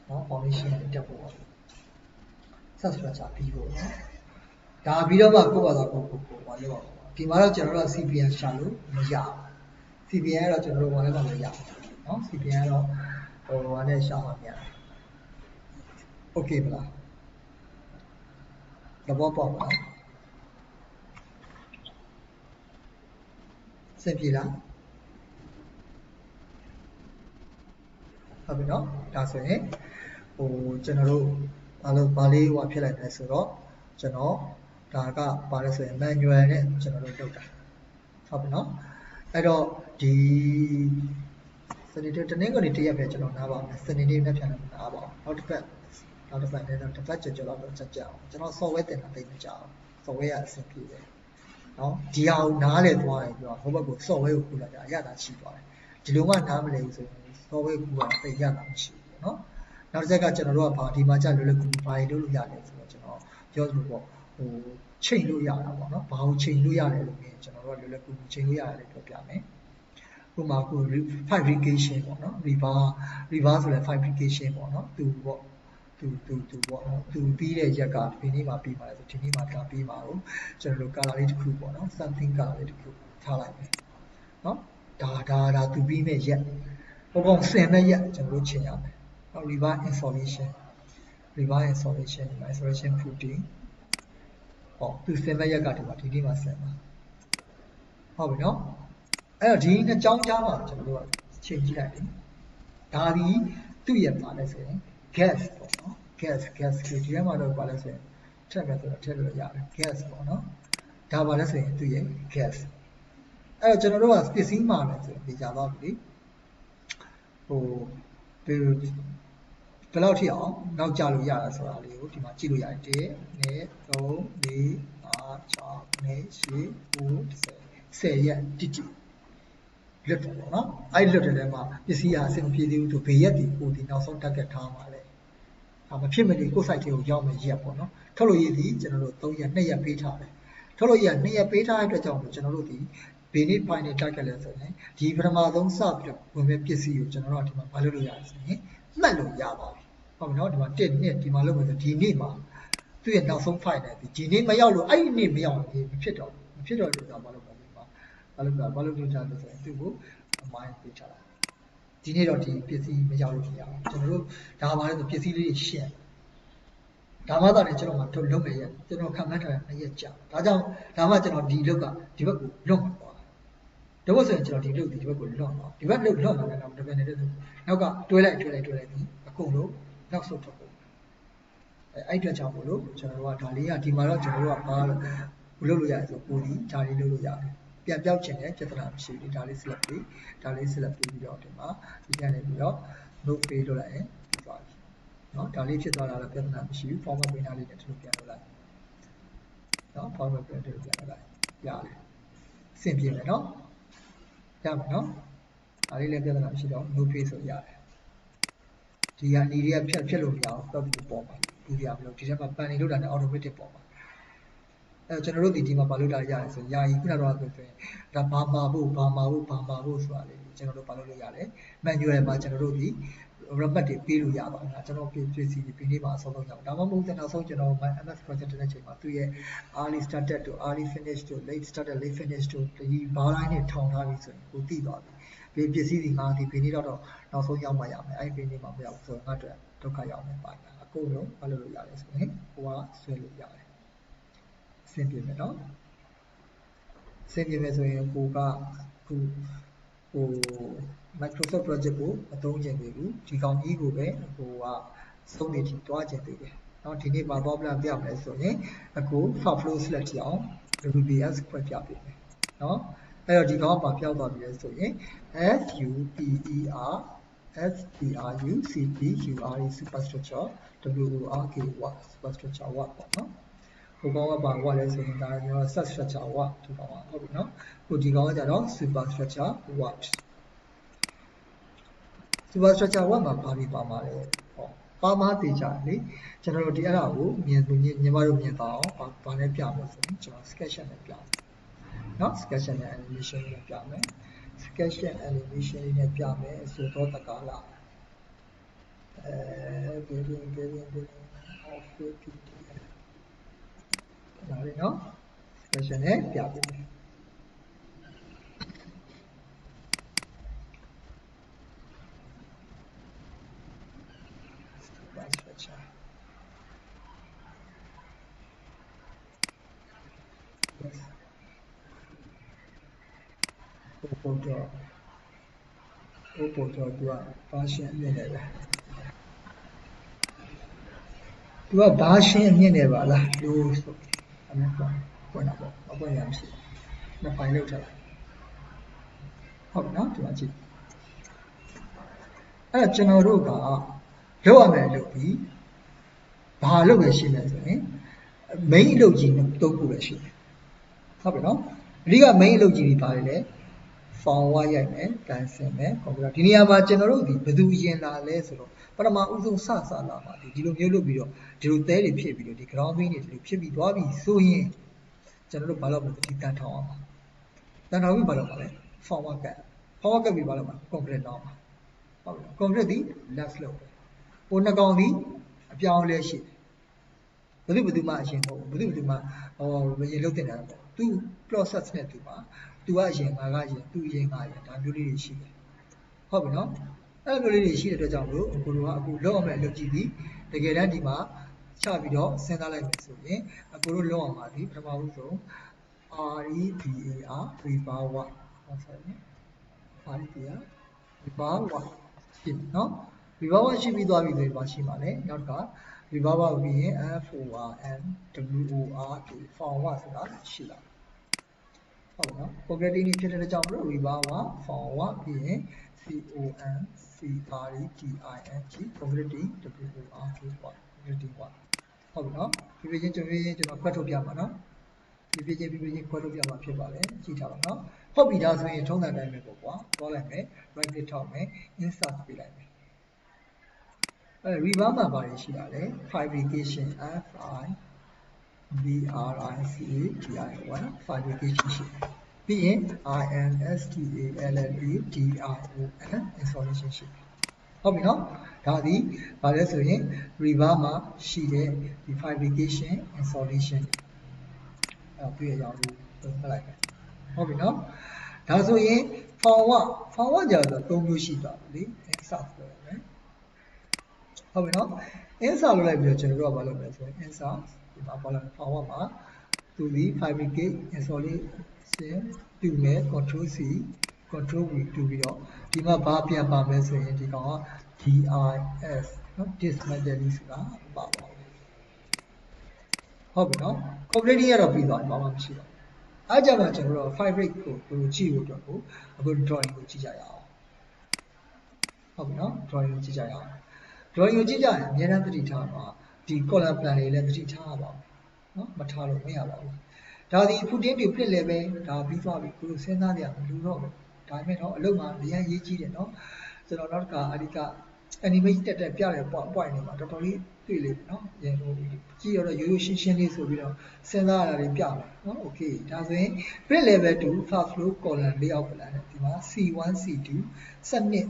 နော် foundation တက်ဖို့ပေါ့ substructure ပြီးဖို့နော်ဒါပြီးတော့မှကိုယ့်ဘာသာကိုယ်ဘာလုပ်အောင်ဒီမှာတော့ကျွန်တော်တို့ CPN ရှာလို့မရဘူး CPN ကတော့ကျွန်တော်တို့ဘာလဲမှမရဘူးเนาะ CPN ကတော့ဘာနဲ့ရှာမှမရဘူး Okay မလားသဘောပေါက်ပါလားစင်ပြေလားဟုတ်ပြီเนาะဒါဆိုရင်ကျွန်တော်တို့ဘာလေးဟိုဖြစ်လိုက်လဲဆိုတော့ကျွန်တော်ဒါကဘာလဲဆိုရင် manual နဲ့ကျွန်တော်တို့လုပ်တာဟုတ်ပြီเนาะအဲ့တော့ဒီစနေတနင်္ဂနွေတရက်ပဲကျွန်တော်နားပါမယ်စနေနေ့နဲ့ပြန်လာနားပါနောက်တစ်ပတ်နဲ့တော့တစ်ပတ်ကျော်လောက်တော့ချက်ကြအောင်ကျွန်တော် software တင်တာသိမကြအောင် software ကအဆင်ပြေတယ်เนาะဒီဟာကိုနားလဲသွားရင်ပြောဟိုဘက်ကို software ကိုကူလာကြအရသာရှိသွားတယ်ဒီလိုမှနားမလဲဘူးဆိုရင် software ကူလာသိရတာမရှိဘူးเนาะနောက်တစ်ချက်ကကျွန်တော်တို့ကဒီမှာကြာလွယ်လွယ်ကူကူဘာတွေလုပ်လို့ရတယ်ဆိုတော့ကျွန်တော်ပြောသလိုပေါ့ချိန်လို့ရတာပေါ့เนาะဘာကိုချိန်လို့ရတယ်လို့မြင်ကျွန်တော်တို့ကလွယ်လွယ်ကူကူချိန်လို့ရတယ်လို့ပြောပြမယ်ဥပမာကို fabrication ပေါ့เนาะ reverse ဆိုလဲ fabrication ပေါ့เนาะသူပေါ့သူပေါ့เนาะသူပြီးတဲ့ရက်ကဒီနေ့မှပြီးပါလဲဆိုဒီနေ့မှကပြီးပါတော့ကျွန်တော်တို့ color လေးတစ်ခုပေါ့เนาะ something color လေးတစ်ခုထားလိုက်မယ်เนาะဒါသူပြီးမဲ့ရက်ဟိုကောင်ဆင်မဲ့ရက်ကျွန်တော်တို့ချိန်ရမယ်เนาะ reverse installation protein ဟောသူဆင်မဲ့ရက်ကဒီနေ့မှဆင်ပါဟုတ်ပြီเนาะအဲ့တော့ဒီနှစ်ကြောင်းကြားမှာကျွန်တော်တို့ကချိန်ကြည့်လိုက်တယ်ဒါဒီသူ့ရဲ့ပါလဲဆိုရင် gas ပေါ့နော် gas ဒီထဲမှာတော့ပါလဲဆိုရင်ထည့်မယ်ဆိုတော့ထည့်လို့ရတယ် gas ပေါ့နော်ဒါပါလဲဆိုရင်သူ့ရဲ့ gas အဲ့တော့ကျွန်တော်တို့ကပစ္စည်းမှာလဲဆိုရင်ဒီကြသွားပြီလေဘယ်လောက်ထိအောင်နောက်ကျလို့ရတာဆိုတာလေးကိုဒီမှာကြည့်လို့ရတယ်1 2 3 4 5 6 10ရက်တိတိလွတ်တယ်ပေါ့နော်အဲ့လွတ်တယ်ထဲမှာပစ္စည်းဟာအဆင်မပြေသေးဘူးဆိုဘေးရက်ဒီကိုဒီနောက်ဆုံး target ထားမှာလေမဖြစ်မနေကိုယ် site တွေကိုရောက်မယ်ရက်ပေါ့နော်ထုတ်လို့ရည်ဒီကျွန်တော်တို့3ရက်2ရက်ပေးထားတယ်ထုတ်လို့ရည်2ရက်ပေးထားတဲ့အတွက်ကြောင့်ကျွန်တော်တို့ဒီဘေးနေ့ပိုင်းနဲ့ target လဲဆိုရင်ဒီပထမဆုံးစပြီးတော့ဝင်မဲ့ပစ္စည်းကိုကျွန်တော်တို့ဒီမှာမလုပ်လို့ရတယ်ဆိုရင်မှတ်လို့ရပါပြီဟုတ်ပြီနော်ဒီမှာ1နှစ်ဒီမှာလုပ်မယ်ဆိုဒီနေ့မှာသူ့ရဲ့နောက်ဆုံး file နဲ့ဒီနေ့မရောက်လို့အဲ့ဒီနေ့မရောက်ရင်မဖြစ်တော့လို့တော့မလုပ်ပါဘူးဘာလို့ကြတယ်ဆိုရင်သူ့ကိုအမိုင်းပေးချလာဒီနေ့တော့ဒီပစ္စည်းမရောက်လို့မရဘူးကျွန်တော်တို့ဒါပါလဲဆိုပစ္စည်းလေးရှင်းဒါမှသာလည်းကျွန်တော်ကလုပ်မယ်ရကျွန်တော်ခံမှန်းထားတဲ့ရက်ကြာဒါကြောင့်ဒါမှကျွန်တော်ဒီလုတ်ကဒီဘက်ကိုလွတ်မှာပေါ့တော့ဆိုရင်ကျွန်တော်ဒီလုတ်ဒီဘက်ကိုလွတ်မှာဒီဘက်လုတ်လွတ်မှာလည်းတော့တပည့်နေတဲ့နောက်ကတွဲလိုက်ပြီးအကုန်လုံးနောက်ဆုတ်ထုတ်ဖို့အဲ့အတွက်ကြောင့်မို့လို့ကျွန်တော်တို့ကဒါလေးကဒီမှာတော့ကျွန်တော်တို့ကဘာလုပ်လို့ရလဲဆိုကိုဒီဒါလေးလုပ်လို့ရတယ်ပြန်ပြောက်ချင်တဲ့ပြဿနာမရှိဘူးဒါလေး select ပြီးပြီးတော့ဒီမှာဒီကနေပြီးတော့ note ပေးလို့လိုက်ရင်ဖြစ်သွားပြီเนาะဒါလေးဖြစ်သွားတာလည်းပြဿနာမရှိဘူး format ပေးထားလေးနဲ့ဒီလိုပြန်လုပ်လိုက်เนาะ format ပေးထားလေးပြန်လုပ်လိုက်ရတယ်အဆင်ပြေမယ်เนาะရမယ်เนาะဒါလေးလည်းပြဿနာမရှိတော့ note ပေးဆိုရတယ်ဒီကနေတွေကဖြတ်လို့မရအောင်တော့ဒီပေါ်မှာဒီရမလို့ဒီထဲမှာ pan နေလို့တာနဲ့ automatic ပေါ်မှာအဲကျွန်တော်တို့ဒီမှာဘာလို့တာရလဲဆိုရင်ယာယီခုနကတော့ဆိုရင်ဒါဘာမှာဖို့ဆိုတာလေကျွန်တော်တို့ဘာလို့လို့ရတယ် manual မှာကျွန်တော်တို့ဒီ remote တွေပေးလို့ရပါတယ်နော်ကျွန်တော်ပြည့်စီပြီးနေ့မှာအဆုံးဆုံးရအောင်ဒါမှမဟုတ်နောက်ဆုံးကျွန်တော် MS project တဲ့ချိန်မှာသူရဲ့ early started to early finish to late started late finish to ဒီဘားတိုင်းနဲ့ထောင်ထားပြီးဆိုရင်ကိုသိသွားပြီပစ္စည်းတွေငါဒီနေ့တော့နောက်ဆုံးရောက်မှရမယ်အဲ့ဒီနေ့မှာမရောက်ဆိုတော့ငါတို့ဒုက္ခရောက်နေပါတာအကုန်လုံးဘာလို့လို့ရတယ်ဆိုရင်ဟိုကဆွဲလို့ရတယ်ဆင်ပြေမယ်နော်ဆင်ပြေမယ်ဆိုရင်ကိုကခုMicrosoft project ကိုမသုံးချင်သေးဘူးဒီကောင်ကြီးကိုပဲဟိုကစုံနေထိတွားချင်သေးတယ်เนาะဒီနေ့မှာ problem ပြမယ်ဆိုရင်အခု flow select ရအောင် WBS ခွဲပြပေးမယ်เนาะအဲ့တော့ဒီကောင်ကပါပြောက်သွားပြီလဲဆိုရင် superstructure WORK superstructure work ပေါ့เนาะ ဟိုကောင်ကပါဝလဲဆိုရင်ဒါကျွန်တော် sub structure what ဒီကောင်ကဟုတ်ပြီနော်ဟိုဒီကောင်ကကြတော့ super structure what super structure what မှာဘာပြီးပါမှာလဲဟောပါမှာသိကြတယ်လေကျွန်တော်တို့ဒီအဲ့ဒါကိုမြင်ညီမတို့မြင်ပါအောင်ဘာနဲ့ပြမလဲဆိုရင်ကျွန်တော် sketch နဲ့ပြမယ်နော် sketch နဲ့ animation နဲ့ပြမယ် sketch နဲ့ animation နဲ့ပြမယ်ဆိုတော့တကားလားbuilding of PT ဒါလေးနော် sketch နဲ့ပြပေးမယ်ပေါ်တော့သူကဘာရှင်းအမြင့်နဲ့ပဲသူကဘာရှင်းအမြင့်နဲ့ပါလားလို့ဆိုအမှန်ပေါ့ပွင့်တာပေါ့မပွင့်ရမရှိဘူးနှစ်ပိုင်းလောက်ထားလိုက်ဟုတ်ပြီနော်ဒီမှာကြည့်အဲ့တော့ကျွန်တော်တို့ကလောက်ရမယ်လို့ပြီးဘာလုပ်ရရှိလဲဆိုရင် main အလုပ်ကြီး၃ခုပဲရှိတယ်ဟုတ်ပြီနော်အဓိက main အလုပ်ကြီးတွေပါတယ်လေ form ဝရိုက်မယ်ကန်ဆင်မယ် computer ဒီနေရာမှာကျွန်တော်တို့ဒီဘယ်သူရင်လာလဲဆိုတော့ပထမဦးဆုံးစလာမှာဒီလိုမျိုးလုပ်ပြီးတော့ဒီလိုသဲတွေဖြစ်ပြီးတော့ဒီ ground beam တွေဒီလိုဖြစ်ပြီးသွားပြီဆိုရင်ကျွန်တော်တို့ဘာလုပ်မလဲဒီတန်ထောင်အောင်တန်ထောင်ပြီးဘာလုပ်မလဲ form ဝကတ်ပြီးဘာလုပ်မလဲ concrete တော့မှာဟုတ်ပြီ concrete ဒီ left လုပ်ဟိုနှစ်ကောင်ဒီအပြောင်းလဲရှိဘယ်သူမှအရင်မဟုတ်ဘူးဘယ်သူမှမရင်လုပ်တင်တာပေါ့သူ process နဲ့သူပါသူကအရင်ငါကရင်သူအရင်ငါရင်ဒါမျိုးလေးတွေရှိတယ်ဟုတ်ပြီနော်အဲ့လိုလေးတွေရှိတဲ့အတွက်ကြောင့်မလို့ကိုတို့ကအခုလောက်အောင်မဲ့အလုပ်ကြည့်ပြီးတကယ်တမ်းဒီမှာချပြီးတော့စဉ်းစားလိုက်မယ်ဆိုရင်ကိုတို့လောက်အောင်ပါဒီပထမဦးဆုံး REBAR rebar ဟုတ်ဆိုရင် REBAR rebar ရှင်းနော် rebar ရှိပြီးသွားပြီဆိုရင်ဘာရှိမှာလဲနောက်တစ်ခါ rebar ပြီးရင် FORM WOR form ဆိုတာရှိလာဟုတ်နော် concrete နေဖြစ်တဲ့ကြောင့်မလို့ rebar form ပြီးရင် CONCRETING concrete WOR concrete ဟုတ်ပြီနော်ဖြည်းဖြည်းချင်းကျွန်တော်ခွဲထုတ်ပြပါနော်ဖြည်းဖြည်းချင်းခွဲထုတ်ပြမှာဖြစ်ပါလေကြည့်ထားပါနော်ဟုတ်ပြီဒါဆိုရင်ထုံးစံတိုင်းပဲပေါ့ကွာသွားလိုက်မယ် right click ထောက်မယ် insert ပေးလိုက်မယ်rebar မှာဘာတွေရှိတာလဲ fabrication FIBRICATION fabrication ရှိတယ်ပြီးရင် INSTALLADION installation ရှိတယ်ဟုတ်ပြီနော်ဒါဒီဘာလဲဆိုရင် rebar မှာရှိတဲ့ဒီ fabrication installation အဲ့ပြည့်ရအောင်လို့သုံးလိုက်မယ်ဟုတ်ပြီနော်ဒါဆိုရင် form 1ကြာဆို3မျိုးရှိသွားပြီလေ insert ဆိုရမယ်ဟုတ်ပြီနော် insert လုပ်လိုက်ပြီးတော့ကျွန်တော်တို့ကဘာလုပ်မလဲဆိုရင် insert ဒီမှာဘာလဲ form 1မှာသူဒီ fabricate installation ပြုမယ် control C control V တူပြီးတော့ဒီမှာဘာပြန်ပါမယ်ဆိုရင်ဒီကောင်က DIS နော် dismantle ဆိုတာပါပါဟုတ်ပြီနော် completely ကတော့ပြီးသွားပြီဘာမှမရှိတော့အားကြောင့်ကျွန်တော်တို့ fabric ကိုကြည့်ဖို့အတွက်ကိုအခု drawing ကိုကြည့်ကြရအောင်ဟုတ်ပြီနော် drawing ကိုကြည့်ကြရအောင် drawing ကိုကြည့်ကြရင်အများအားသတိထားပါဒီ column plan တွေလည်းသတိထားပါနော်မထားလို့မရပါဘူးဒါဒီ footing တွေ print level ဒါပြီးသွားပြီကိုစဉ်းစားကြရမလို့တော့ဒါပေမဲ့တော့အလုပ်မှာအများကြီးကြီးတယ်နော်ကျွန်တော်နောက်တစ်ခါအဓိက animate တက်ပြတဲ့ point တွေမှာတော်တော်လေးတွေ့လိမ့်မယ်နော်ရေဟိုကြည့်ရတော့ရိုးရှင်းလေးဆိုပြီးတော့စဉ်းစားရတာတွေပြမယ်နော် okay ဒါဆိုရင် print level 2 fast flow column layout plan ဒီမှာ C1 C2 12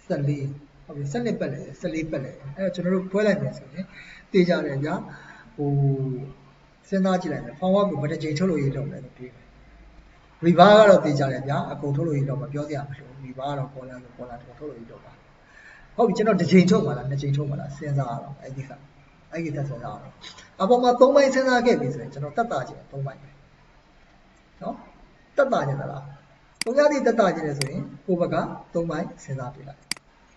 14ဟုတ်ပြီ12ပတ်လေ14ပတ်လေအဲ့တော့ကျွန်တော်တို့ဖွဲလိုက်မယ်ဆိုရင်တေးကြတယ်ဗျာဟိုစဉ်းစားကြည့်လိုက်မယ် form ကိုဘယ်တစ်ချိန်ထုတ်လို့ရတော့လဲလို့တွေးမယ် rebar ကတော့တေးကြတယ်ဗျာအကုန်ထုတ်လို့ရတော့မပြောစရာမလို rebar ကတော့ column ဆို column တစ်ခုထုတ်လို့ရတော့ပါဟုတ်ပြီကျွန်တော်တစ်ချိန်ထုတ်ပါလားနှစ်ချိန်ထုတ်ပါလားစဉ်းစားရအောင်အဲ့ဒီကစဉ်းစားရအောင်အပေါ်မှာ3ပိုင်းစဉ်းစားခဲ့ပြီဆိုရင်ကျွန်တော်တက်တာခြင်း3ပိုင်းပဲနော်တက်တာခြင်းလားဘုရားတိတက်တာခြင်းလဲဆိုရင်ကိုဘက်က3ပိုင်းစဉ်းစားပြလိုက်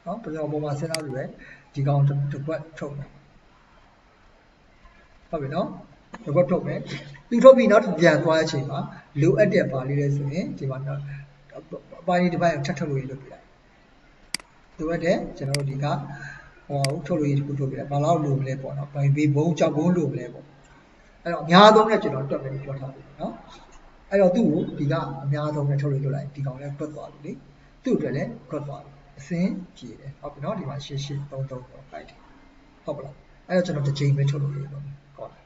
နော်ကျွန်တော်အပေါ်မှာစဉ်းစားလို့ပဲဒီကောင်တစ်ခွက်ထုတ်မယ်ဟုတ်ပြီနော်တစ်ခွက်ထုတ်မယ်ပြီးထုတ်ပြီးနောက်ပြန်သွားတဲ့အချိန်မှာလိုအပ်တဲ့ပါလေးလဲဆိုရင်ဒီမှာအပိုင်းဒီပိုင်းထပ်ထုတ်လို့ရလို့ပြလိုက်လိုအပ်တဲ့ကျွန်တော်တို့ဒီကဟိုထုတ်လို့ရတစ်ခုထုတ်ပြလိုက်ဘာလို့လိုမလဲပေါ့နော်ဘေးဘုံကြောက်ဘုံလိုမလဲပေါ့ အဲ့တော့အများဆုံးနဲ့ကျွန်တော်တွက်မယ်လို့ပြောထားပြီနော်အဲ့တော့သူ့ကိုဒီကအများဆုံးနဲ့ထုတ်လို့လိုက်ဒီကောင်လည်းတွက်သွားပြီလေသူ့အတွက်လည်းတွက်သွားပြီအစင်းကြည့်တယ်ဟုတ်ပြီနော်ဒီမှာ8833တော့လိုက်တယ်ဟုတ်ပလားအဲ့တော့ကျွန်တော်တစ်ချိန်ပဲထုတ်လို့ရတော့ဟုတ်လား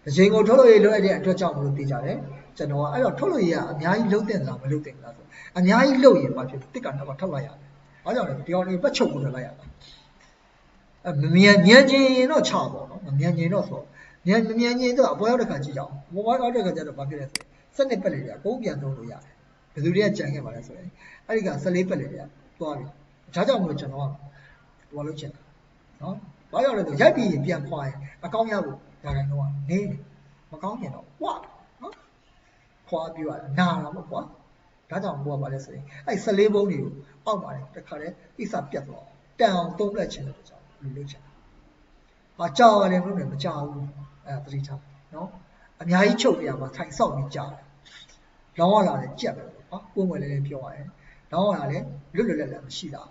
တစ်ချိန်ကိုထုတ်လို့ရလို့အဲ့ဒီအတွက်ကြောင့်မလို့သိကြတယ်ကျွန်တော်ကအဲ့တော့ထုတ်လို့ရအများကြီးလုံးတင်လားမလုံးတင်လားဆိုအများကြီးလုံးရင်ဘာဖြစ်တစ်ကတော့ထောက်လိုက်ရတယ်ဘာကြောင့်လဲဒီကောင်လေးပတ်ချုပ်ကိုထွက်လိုက်ရတာမမြန်ချင်းတော့ချပေါ့နော်မမြန်ချင်းတော့ဆိုမြန်ချင်းတော့အပေါ်ရောက်တဲ့ခါကြည့်ကြအောင်အပေါ်ရောက်တဲ့ခါကျတော့ဘာဖြစ်လဲဆိုစက်နှစ်ပတ်လေးတွေကကုန်းပြန်သုံးလို့ရတယ်ဘယ်သူတွေကကြံခဲ့ပါလဲဆိုရင်အဲ့ဒီက14ပတ်လေးတွေကသွားပြီဒါကြောင့်မို့ကျွန်တော်ကဟိုလုပ်ချင်တာနော်ဘာကြောင့်လဲဆိုရိုက်ပြီးပြန်ခွာရင်အကောင်းရဖို့ဒါတိုင်းတော့နေမကောင်းရင်တော့ဝါနော်ခွာပြီးတော့နာတာပေါ့ကွာဒါကြောင့်ဘိုးကဘာလဲဆိုရင်အဲ့14ဘုံတွေကိုအောက်ပါတယ်တခါတည်းအိစပြတ်သွားတန်အောင်သုံးလက်ချင်တဲ့ကြောင့်လူလုပ်ချင်တာကြောက်ရတယ်လို့လည်းမကြောက်ဘူးအဲ့ဒါသတိထားနော်အများကြီးချုပ်ပြရမှာထိုင်ဆောက်ပြီးကြာတယ်လောင်းရလာတယ်ကြက်ပဲနော်ကိုယ်ဝင်လည်းပြောရတယ်လောင်းရလာလည်းလွတ်လည်းမရှိတာ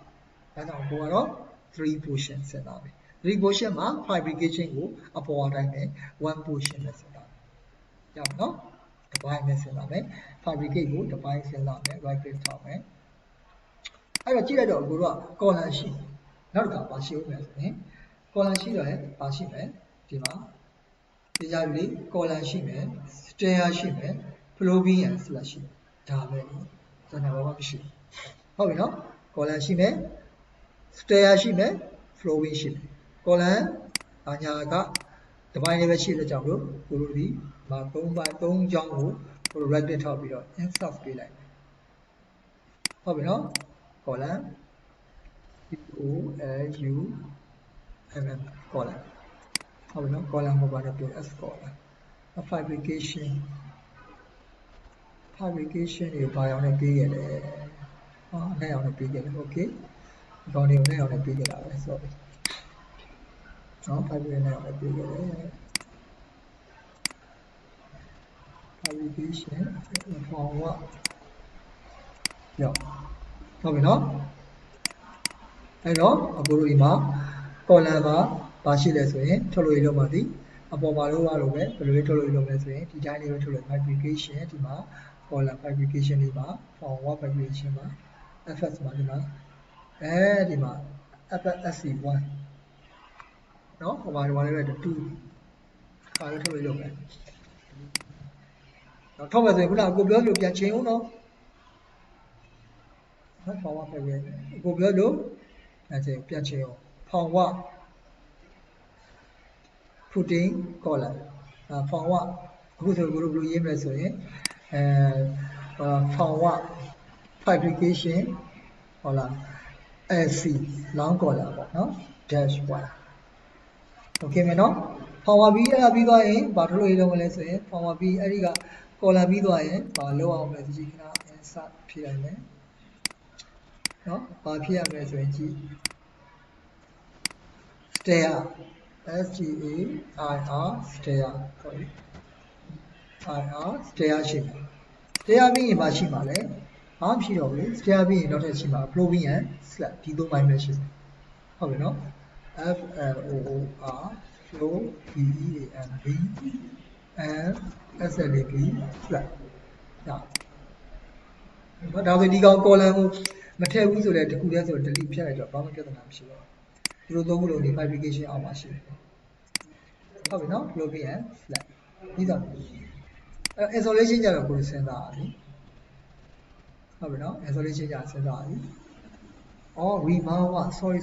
ဒါကြောင့်ဘိုးကတော့3 portion စဉ်းစားမယ်3 portion မှာ fabrication ကိုအပေါ်အတိုင်းပဲ1 portion နဲ့စဉ်းစားမယ်ကြောက်နော်တစ်ပိုင်းနဲ့စဉ်းစားမယ် fabricate ကိုတစ်ပိုင်းစဉ်းစားမယ် right click ထောက်မယ်အဲ့တော့ကြည့်လိုက်တော့ကိုတို့က column ရှိနောက်တစ်ခါပါရှိဦးမယ်ဆိုရင် column ရှိတော့လည်းပါရှိမယ်ဒီမှာဒီကြပြီလေ column ရှိမယ် stair ရှိမယ် flowing and slash ရှိမယ်ဒါပဲဇာတ်ဘာမှမရှိဟုတ်ပြီနော် column ရှိမယ် stair ရှိမယ် flowing ရှိမယ် column အညာကတစ်ပိုင်းလေးပဲရှိတဲ့ကြောင့်လို့ကိုတို့ဒီမှာ3ကြောင်းကိုကို right click ထောက်ပြီးတော့ insert ပေးလိုက်ဟုတ်ပြီနော် column column ဟုတ်ပြီနော် column ကိုပါတော့ပြော s column fabrication တွေဘာအောင်နဲ့ပေးခဲ့လဲနဲ့အောင်နဲ့ပေးခဲ့တယ် okay ဒီကောင်တွေကိုနဲ့အောင်နဲ့ပေးခဲ့တာပဲ sorry နော် fabrication နဲ့အောင်နဲ့ပေးခဲ့တယ် fabrication ဟောကရောက်ဟုတ်ပြီနော်အဲ့တော့အခုတို့ဒီမှာ column မှာပါရှိလဲဆိုရင်ထုတ်လို့ရလို့ပါသည်အပေါ်မှာလို့ရလို့ပဲဘယ်လိုထုတ်လို့ရလို့လဲဆိုရင်ဒီတိုင်းလေးပဲထုတ်လို့ fabrication ဒီမှာ column fabrication လေးပါ forward fabrication ပါ fs မှာဒီမှာဒီမှာ fsc1 နော်ဟိုမှာဒီမှာလေးပဲ2ပါလို့ထုတ်လို့ရမယ်တော့ထုတ်မယ်ဆိုရင်ခုနကကိုပြောလို့ပြန်ချိန်အောင်နော်forward fabrication ကိုပြောလို့ပြန်ချိန်အောင် forward footing column forward အခုဆိုကိုတို့ဘယ်လိုရေးမလဲဆိုရင်forward fabrication ဟုတ်လား LC long column ပေါ့နော် dash 1 okay မယ်နော် forward ပြီးအဲ့ဒါပြီးသွားရင်ဘာထုတ်လို့ရလို့မလဲဆိုရင် forward ပြီးအဲ့ဒီက column ပြီးသွားရင်ဘာလုပ်အောင်လဲကြည့်ခဏ insert ဖြည့်လိုက်မယ်နော်ဘာဖြည့်ရမလဲဆိုရင်ကြည့် stair stair stair sorry stair ရှိတယ် stair ပြီးရင်မရှိမှာလဲဘာမှမရှိတော့ဘူး stair ပြီးရင်နောက်ထပ်ရှိမှာ flowing and slash ဒီသုံးပိုင်းပဲရှိတယ်ဟုတ်ပြီနော် f l o o r flow b e a n b and s l a b slash ဒါဆိုဒီကောင် column ကိုမထည့်ဘူးဆိုလဲတခုတည်းဆိုတော့ delete ဖြတ်လိုက်တော့ဘာမှပြဿနာမရှိတော့ဘူးဒီလိုသုံးခုလုံးဒီ fabrication အောက်မှာရှိတယ်ဟုတ်ပြီနော် flowing and slash ပြီးတော့isolation ကြတော့ကိုယ်စဉ်းစားရပြီဟုတ်ပြီနော် isolation ကြစဉ်းစားရပြီremove sorry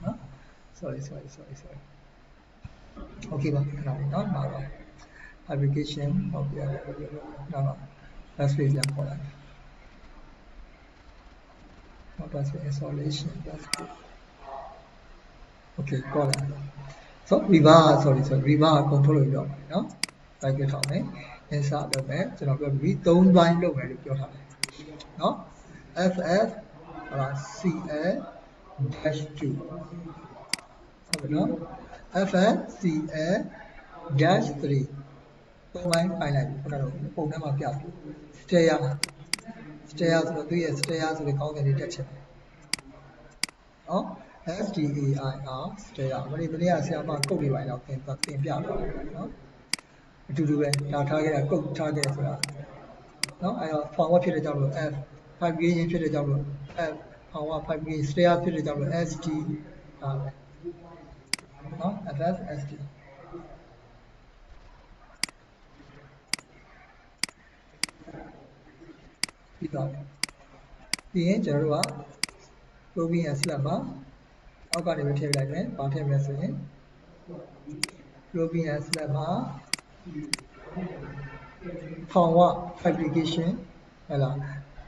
နော် sorry okay ပါခဏလေးနော်မှာပါ fabrication ဟုတ်ပြီနော် last page ပြန်ပေါ်လာတယ်နောက်ပါဆို isolation that's good okay ကောလာ so reverse sorry reverse control လို့ပြောပါတယ်နော် right click ထောက်မယ် insert လုပ်မယ်ကျွန်တော်ပြောပြီး3ပိုင်းလုပ်မယ်လို့ပြောထားတယ်နော် ff cl-2 ဟုတ်ပြီနော် ff cl-3 3ပိုင်းပိုင်လိုက်ပြီခုနကတော့ပုံထဲမှာပြပြီ stair ဆိုတော့သူရဲ့ stair ဆိုတဲ့ကောင်းကင်လေးတက်ချင်တယ်နော် stair stair မနေ့ကဆရာမကုတ်လေးပိုင်းတော့သင်ပြတော့နော် အတူတူပဲဒါထားခဲ့တာကုတ်ထားခဲ့ဆိုတာနော်အဲ့တော့ forward ဖြစ်တဲ့ကြောင့်လို့ F fabrication ဖြစ်တဲ့ကြောင့်လို့ F forward fabrication stair ဖြစ်တဲ့ကြောင့်လို့ ST ဒါပဲနော် FF ST ပြီးတော့ပြီးရင်ကျွန်တော်တို့က probing and slab မှာအောက်ကနေပဲထည့်လိုက်မယ်။ဘာထည့်မလဲဆိုရင် probing and slab မှာ forward fabrication ဟဲ့လား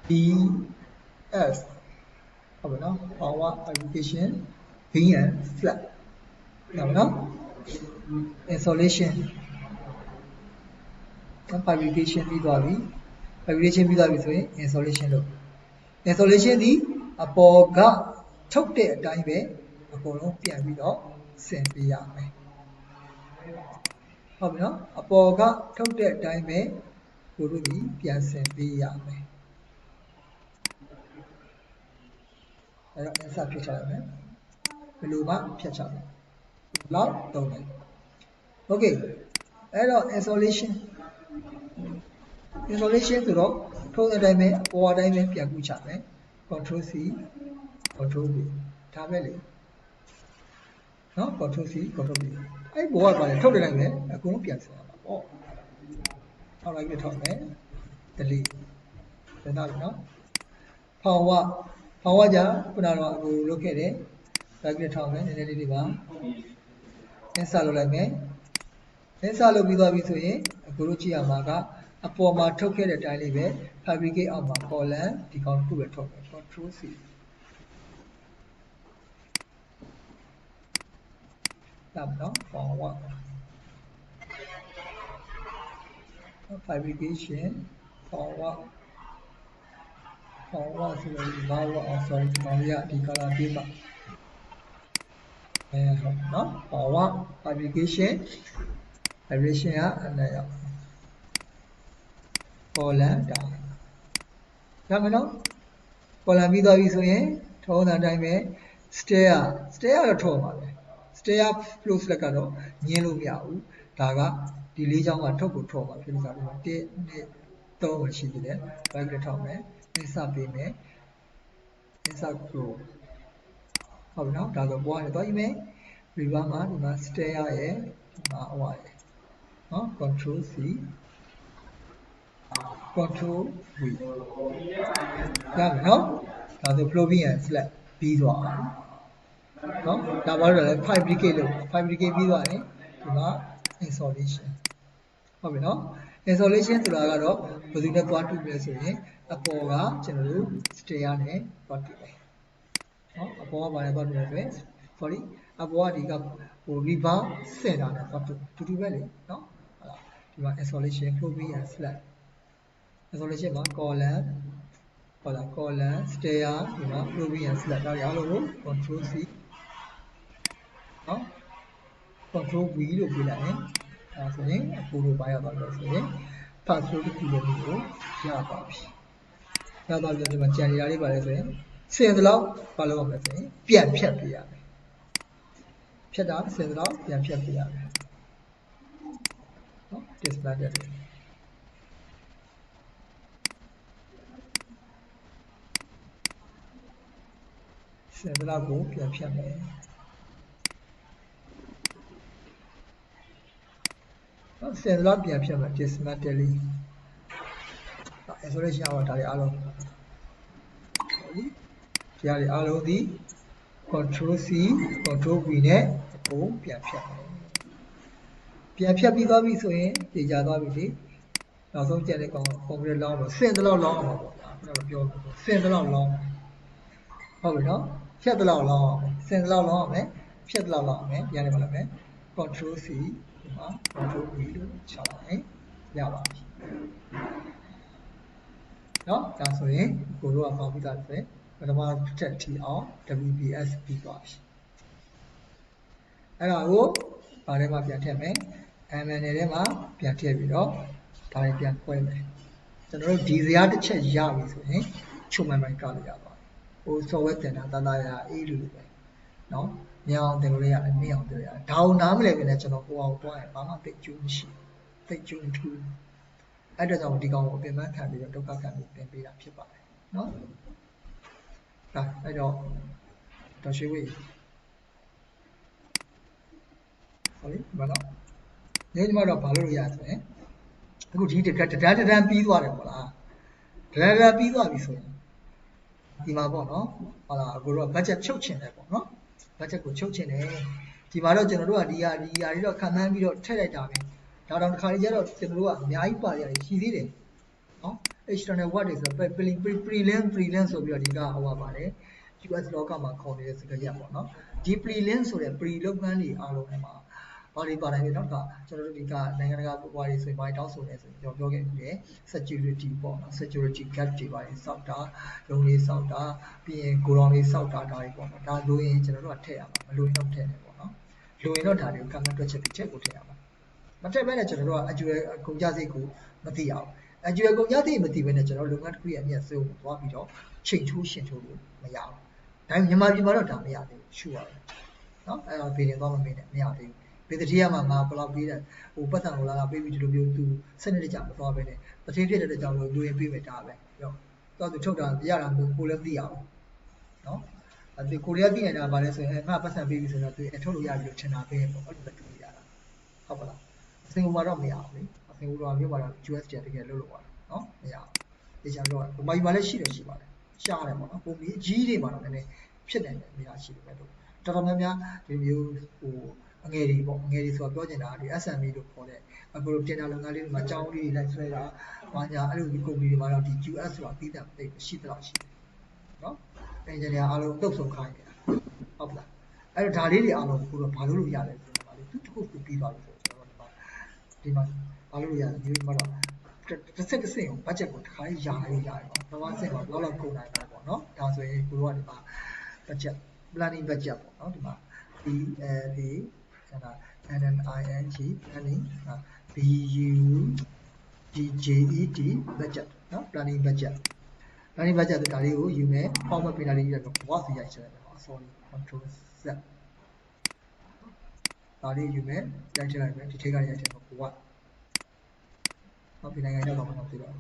BS ဟုတ်ပါနော် forward fabrication beam and slab ဟုတ်ပါနော် insulation fabrication ပြီးသွားပြီ fabrication ပြီးသွားပြီဆိုရင် insulation လို့ insulation ဒီအပေါ်ကထုတ်တဲ့အတိုင်းပဲအကုန်လုံးပြန်ပြီးတော့ဆင်ပေးရမယ်ဟုတ်ပြီနော်အပေါ်ကထုတ်တဲ့အတိုင်းပဲကိုတို့ဒီပြန်ဆင်ပေးရမယ်အဲ့တော့ insert ဖြစ်ချလိုက်မယ်ဘယ်လိုမှဖြတ်ချမယ်လောက်သုံးတယ် okay အဲ့တော့ insulation ဆိုတော့ထုံးတဲ့အတိုင်းပဲအပေါ်အတိုင်းပဲပြန်ကူးချမယ် control C control V ဒါပဲလေနော် control C control V အဲ့ဘောကပါလေထုတ်တဲ့တိုင်းပဲအကုန်လုံးပြန်ဆင်ရမှာပေါ့ထောက်လိုက်ပြီးထောက်မယ် delete ဒါတော့နော် power じゃခုနကတော့အခုလုပ်ခဲ့တယ်ဒါပြီးထောက်မယ်နည်းနည်းလေးပါ insert လုပ်လိုက်မယ် insert လုပ်ပြီးသွားပြီဆိုရင်အခုတို့ကြည့်ရမှာကအပေါ်မှာထုတ်ခဲ့တဲ့အတိုင်းလေးပဲ fabricate အောက်မှာ column ဒီကောင်တစ်ခုပဲထုတ်မယ် control C ဒါနော် forward fabrication forward ဆိုတော့ဒီမှာအောင်ဆိုဒီကောင်လေးကဒီ color ပေးမှာဟုတ်နော် forward fabrication ကအဲ့ရောက်column ဒါမှမဟုတ် column ပြီးသွားပြီဆိုရင်ထုံးတဲ့အတိုင်းပဲ stair တော့ထုံးပါပဲ stair flow slack ကတော့ညင်းလို့မရဘူးဒါကဒီလေးချောင်းကထုတ်ကိုထုံးပါဖြစ်လို့ဆိုတော့1 2 3ပဲရှိသေးတယ် back ထောက်မယ် insert ပေးမယ် insert flow ဟုတ်ပြီနော်ဒါဆိုပေါ်ကနေတော့ဒီမဲ့ river မှာဒီမှာ stair ရဲ့ဒီမှာဟိုပါရဲ့နော် control C control V ရမယ်နော်ဒါဆို probing and slab ပြီးသွားအောင်နော်ဒါပါတော့လည်း fabricate လို့ fabricate ပြီးသွားရင်ဒီမှာ insulation ဟုတ်ပြီနော် insulation ဆိုတာကတော့ဘယ်သူနဲ့သွားတူလဲဆိုရင်အပေါ်ကကျွန်တော်တို့ stair နဲ့သွားတူတယ်နော်အပေါ်ကဘာနဲ့သွားတူလဲဆိုရင် sorry အပေါ်ကဒီကဟို river center နဲ့သွားတူပဲလေနော်ဟုတ်လားဒီမှာ insulation probing and slab insulation မှာ column ဟုတ်လား column stair ဒီမှာ probing and slab ဒါတွေအားလုံးကို control C နော် control V လို့ပြလိုက်ရင်ဒါဆိုရင်အကိုလိုပါရသွားလို့ဆိုရင် fast flow တစ်ခုလုံးကိုရပါပြီရသွားပြီဒီမှာကြံနေတာလေးပါလဲဆိုရင်ဆင်သလောက်ဘာလုပ်ရမလဲဆိုရင်ပြန်ဖြတ်ပေးရမယ်ဖြတ်တာဆင်သလောက်ပြန်ဖြတ်ပေးရမယ်နော် dismantle ဆင်သလောက်ကိုပြန်ဖြတ်မယ်နော်ဆင်သလောက်ပြန်ဖြတ်မယ် dismantle insulation ဟောဒါတွေအားလုံးဟုတ်ပြီဒီဟာတွေအားလုံးဒီ control C control V နဲ့အကုန်ပြန်ဖြတ်မယ်ပြန်ဖြတ်ပြီးသွားပြီဆိုရင်ကြေချသွားပြီလေနောက်ဆုံးကျန်တဲ့ကောင် concrete လောင်းလို့ဆင်သလောက်လောင်းအောင်ပေါ့ဗျာကျွန်တော်ပြောဆင်သလောက်လောင်းဟုတ်ပြီနော်ဖြတ်သလောက်လောင်းအောင်ဆင်သလောက်လောင်းအောင်မယ်ဖြတ်သလောက်လောင်းအောင်မယ်ပြန်နေပါလိမ့်မယ် control C ဒီမှာ control V လို့ချလိုက်ရင်ရပါပြီနော်ဒါဆိုရင်ကိုတို့ကပေါင်းပြီးသားဆိုရင်ပထမတစ်ထီအောင် WBS ပြီးသွားပြီအဲ့ဒါကိုဘာထဲမှာပြန်ထည့်မယ် MN ထဲမှာပြန်ထည့်ပြီးတော့ဒါတွေပြန်ခွဲမယ်ကျွန်တော်တို့ဒီဇာတ်တစ်ချက်ရပြီဆိုရင်ချုပ်မှန်မှန်ကလို့ရပါတယ်ဟို software တင်တာတန်တာရအေးလို့ပဲเนาะညောင်းတင်လို့ရတယ်မင်းအောင်တင်ရတယ်ဒါအောင်နားမလဲပဲနဲ့ကျွန်တော်ကိုအောင်တွားရင်ဘာမှသိအကျိုးမရှိ သိကျုံထူအဲ့တော့ကြောင့်ဒီကောင်ကိုအပြင်ပန်းခံပြီးတော့ဒုက္ခခံပြီးသင်ပေးတာဖြစ်ပါတယ်နော်ဒါအဲ့တော့တော်ရှိဝေးဟုတ်ပြီဘာလို့ညီမတို့ဘာလို့ရဆိုရင်အခုဒီတန်းပြီးသွားတယ်ပေါ့လားတန်းပြီးသွားပြီဆိုရင်ဒီမှာပေါ့နော်ဟုတ်လားအခုတော့ budget ချုပ်ချင်တယ်ပေါ့နော် budget ကိုချုပ်ချင်တယ်ဒီမှာတော့ကျွန်တော်တို့ကဒီဟာတွေတော့ခံမှန်းပြီးတော့ထည့်လိုက်တာပဲဒါတော့တစ်ခါလေးကျတော့ကျွန်တော်တို့ကအများကြီးပါရတယ်ရှိသေးတယ်နော် external what တွေဆိုတော့ prelim ဆိုပြီးတော့ဒီကဟောပါပါတယ် US လောကမှာခေါ်နေတဲ့စကားရပ်ပေါ့နော်ဒီ prelim ဆိုတဲ့ pre လုပ်ငန်းတွေအားလုံးထဲမှာဘာတွေပါတယ်လဲနော်ကျွန်တော်တို့ဒီကနိုင်ငံတကာဘွားတွေဆိုရင်ဘာတောင်းဆိုလဲဆိုရင်ပြောခဲ့ပြီးတယ် security ပေါ့နော် security gap တွေပါတယ်စောက်တာရုံလေးစောက်တာပြီးရင်ကိုရောင်လေးစောက်တာဒါတွေပေါ့နော်ဒါလိုရင်ကျွန်တော်တို့ကထည့်ရမှာမလိုရင်တော့ထည့်တယ်ပေါ့နော်လိုရင်တော့ဒါတွေကိုကန့်တွက်ချက်ပြီးချက်ကိုထည့်ရမှာမထည့်ဘဲနဲ့ကျွန်တော်တို့ကအကျွဲကုန်ကြစိတ်ကိုမသိရအောင်အကျွဲကုန်ကြစိတ်မသိဘဲနဲ့ကျွန်တော်လုပ်ငန်းတစ်ခုရဲ့အမြတ်စိုးကိုသွားပြီးတော့ချိန်ထိုးရှင်ထိုးလို့မရဘူးဒါပေမဲ့မြန်မာပြည်မှာတော့ဒါမရသေးဘူးရှုရတယ်နော်အဲ့တော့ဗီဒီယိုသွားမပေးနဲ့မရသေးဘူးပေတတိယမှာငါဘလောက်ပေးတယ်ဟိုပတ်စံလိုလာပေးပြီးဒီလိုမျိုးသူစနစ်တကျမသွားပဲနဲ့တတိဖြစ်တဲ့ကြောင့်လို့လူရင်ပေးမယ်ဒါပဲရောတော့သူထုတ်တာရတာမျိုးကိုလည်းသိရအောင်နော်အဲဒီကိုရီးယားသိနေတာဗာလဲဆိုရင်ငါပတ်စံပေးပြီဆိုတော့သူထုတ်လို့ရပြီလို့ထင်တာပဲပေါ့အဲ့လိုပဲတွေ့ရတာဟုတ်ပါလားအစင်ကူမှာတော့မရဘူးလေအစင်ကူတော့မျိုးမှာတော့ US တကယ်လို့လို့ပါနော်မရဘူးဒီချာတော့ဟိုမှာဒီမှာလည်းရှိပါတယ်ရှားတယ်ပေါ့နော်ပုံပြီးအကြီးတွေမှာတော့နည်းနည်းဖြစ်နေတယ်နေရာရှိတယ်ပဲတော့တော်တော်များများဒီမျိုးဟိုအငယ်တွေပေါ့အငယ်တွေဆိုတာပြောချင်တာဒီ SME လို့ခေါ်တဲ့အခုတင်တာလုပ်ငန်းလေးတွေမှာအကြောင်းလေးတွေလိုက်ဆွဲတာဘာညာအဲ့လိုဒီကုမ္ပဏီတွေမှာတော့ဒီ US ဆိုတာပြီးတာသိရှိတော့ရှိတယ်နော်အင်ဂျင်နီယာအားလုံးတုတ်ဆုံခိုင်းနေတာဟုတ်လားအဲ့တော့ဒါလေးတွေအားလုံးကိုတော့ဘာလို့လို့ရလဲဆိုတော့သူတစ်ခုပြီးသွားပြီဆိုတော့ကျွန်တော်ဒီမှာဘာလို့လို့ရလဲဒီမှာတော့တစ်စက်ကို budget ကိုတစ်ခါလေးယာလိုက်ရတယ်ပေါ့။ဘာမှစင်မှာဘယ်လောက်ကုန်နိုင်မှာပေါ့နော်။ဒါဆိုရင်ကိုတို့ကဒီမှာ budget planning budget ပေါ့နော်ဒီမှာ PLA ဆိုတာ NNING planning BUDGET budget နော် planning budget ဒါလေးကိုယူမယ်။ format ပေးတာလေးကြီးတော့ဘဝစီရိုက်ချင်တယ်ပေါ့ sorry control Z ဒါလေးယူမယ်ရိုက်ချလိုက်မယ်ဒီထိပ်ကရိုက်ချင်တော့ဘဝဟုတ်ပြီနိုင်ငံရောက်တော့မှပြတော့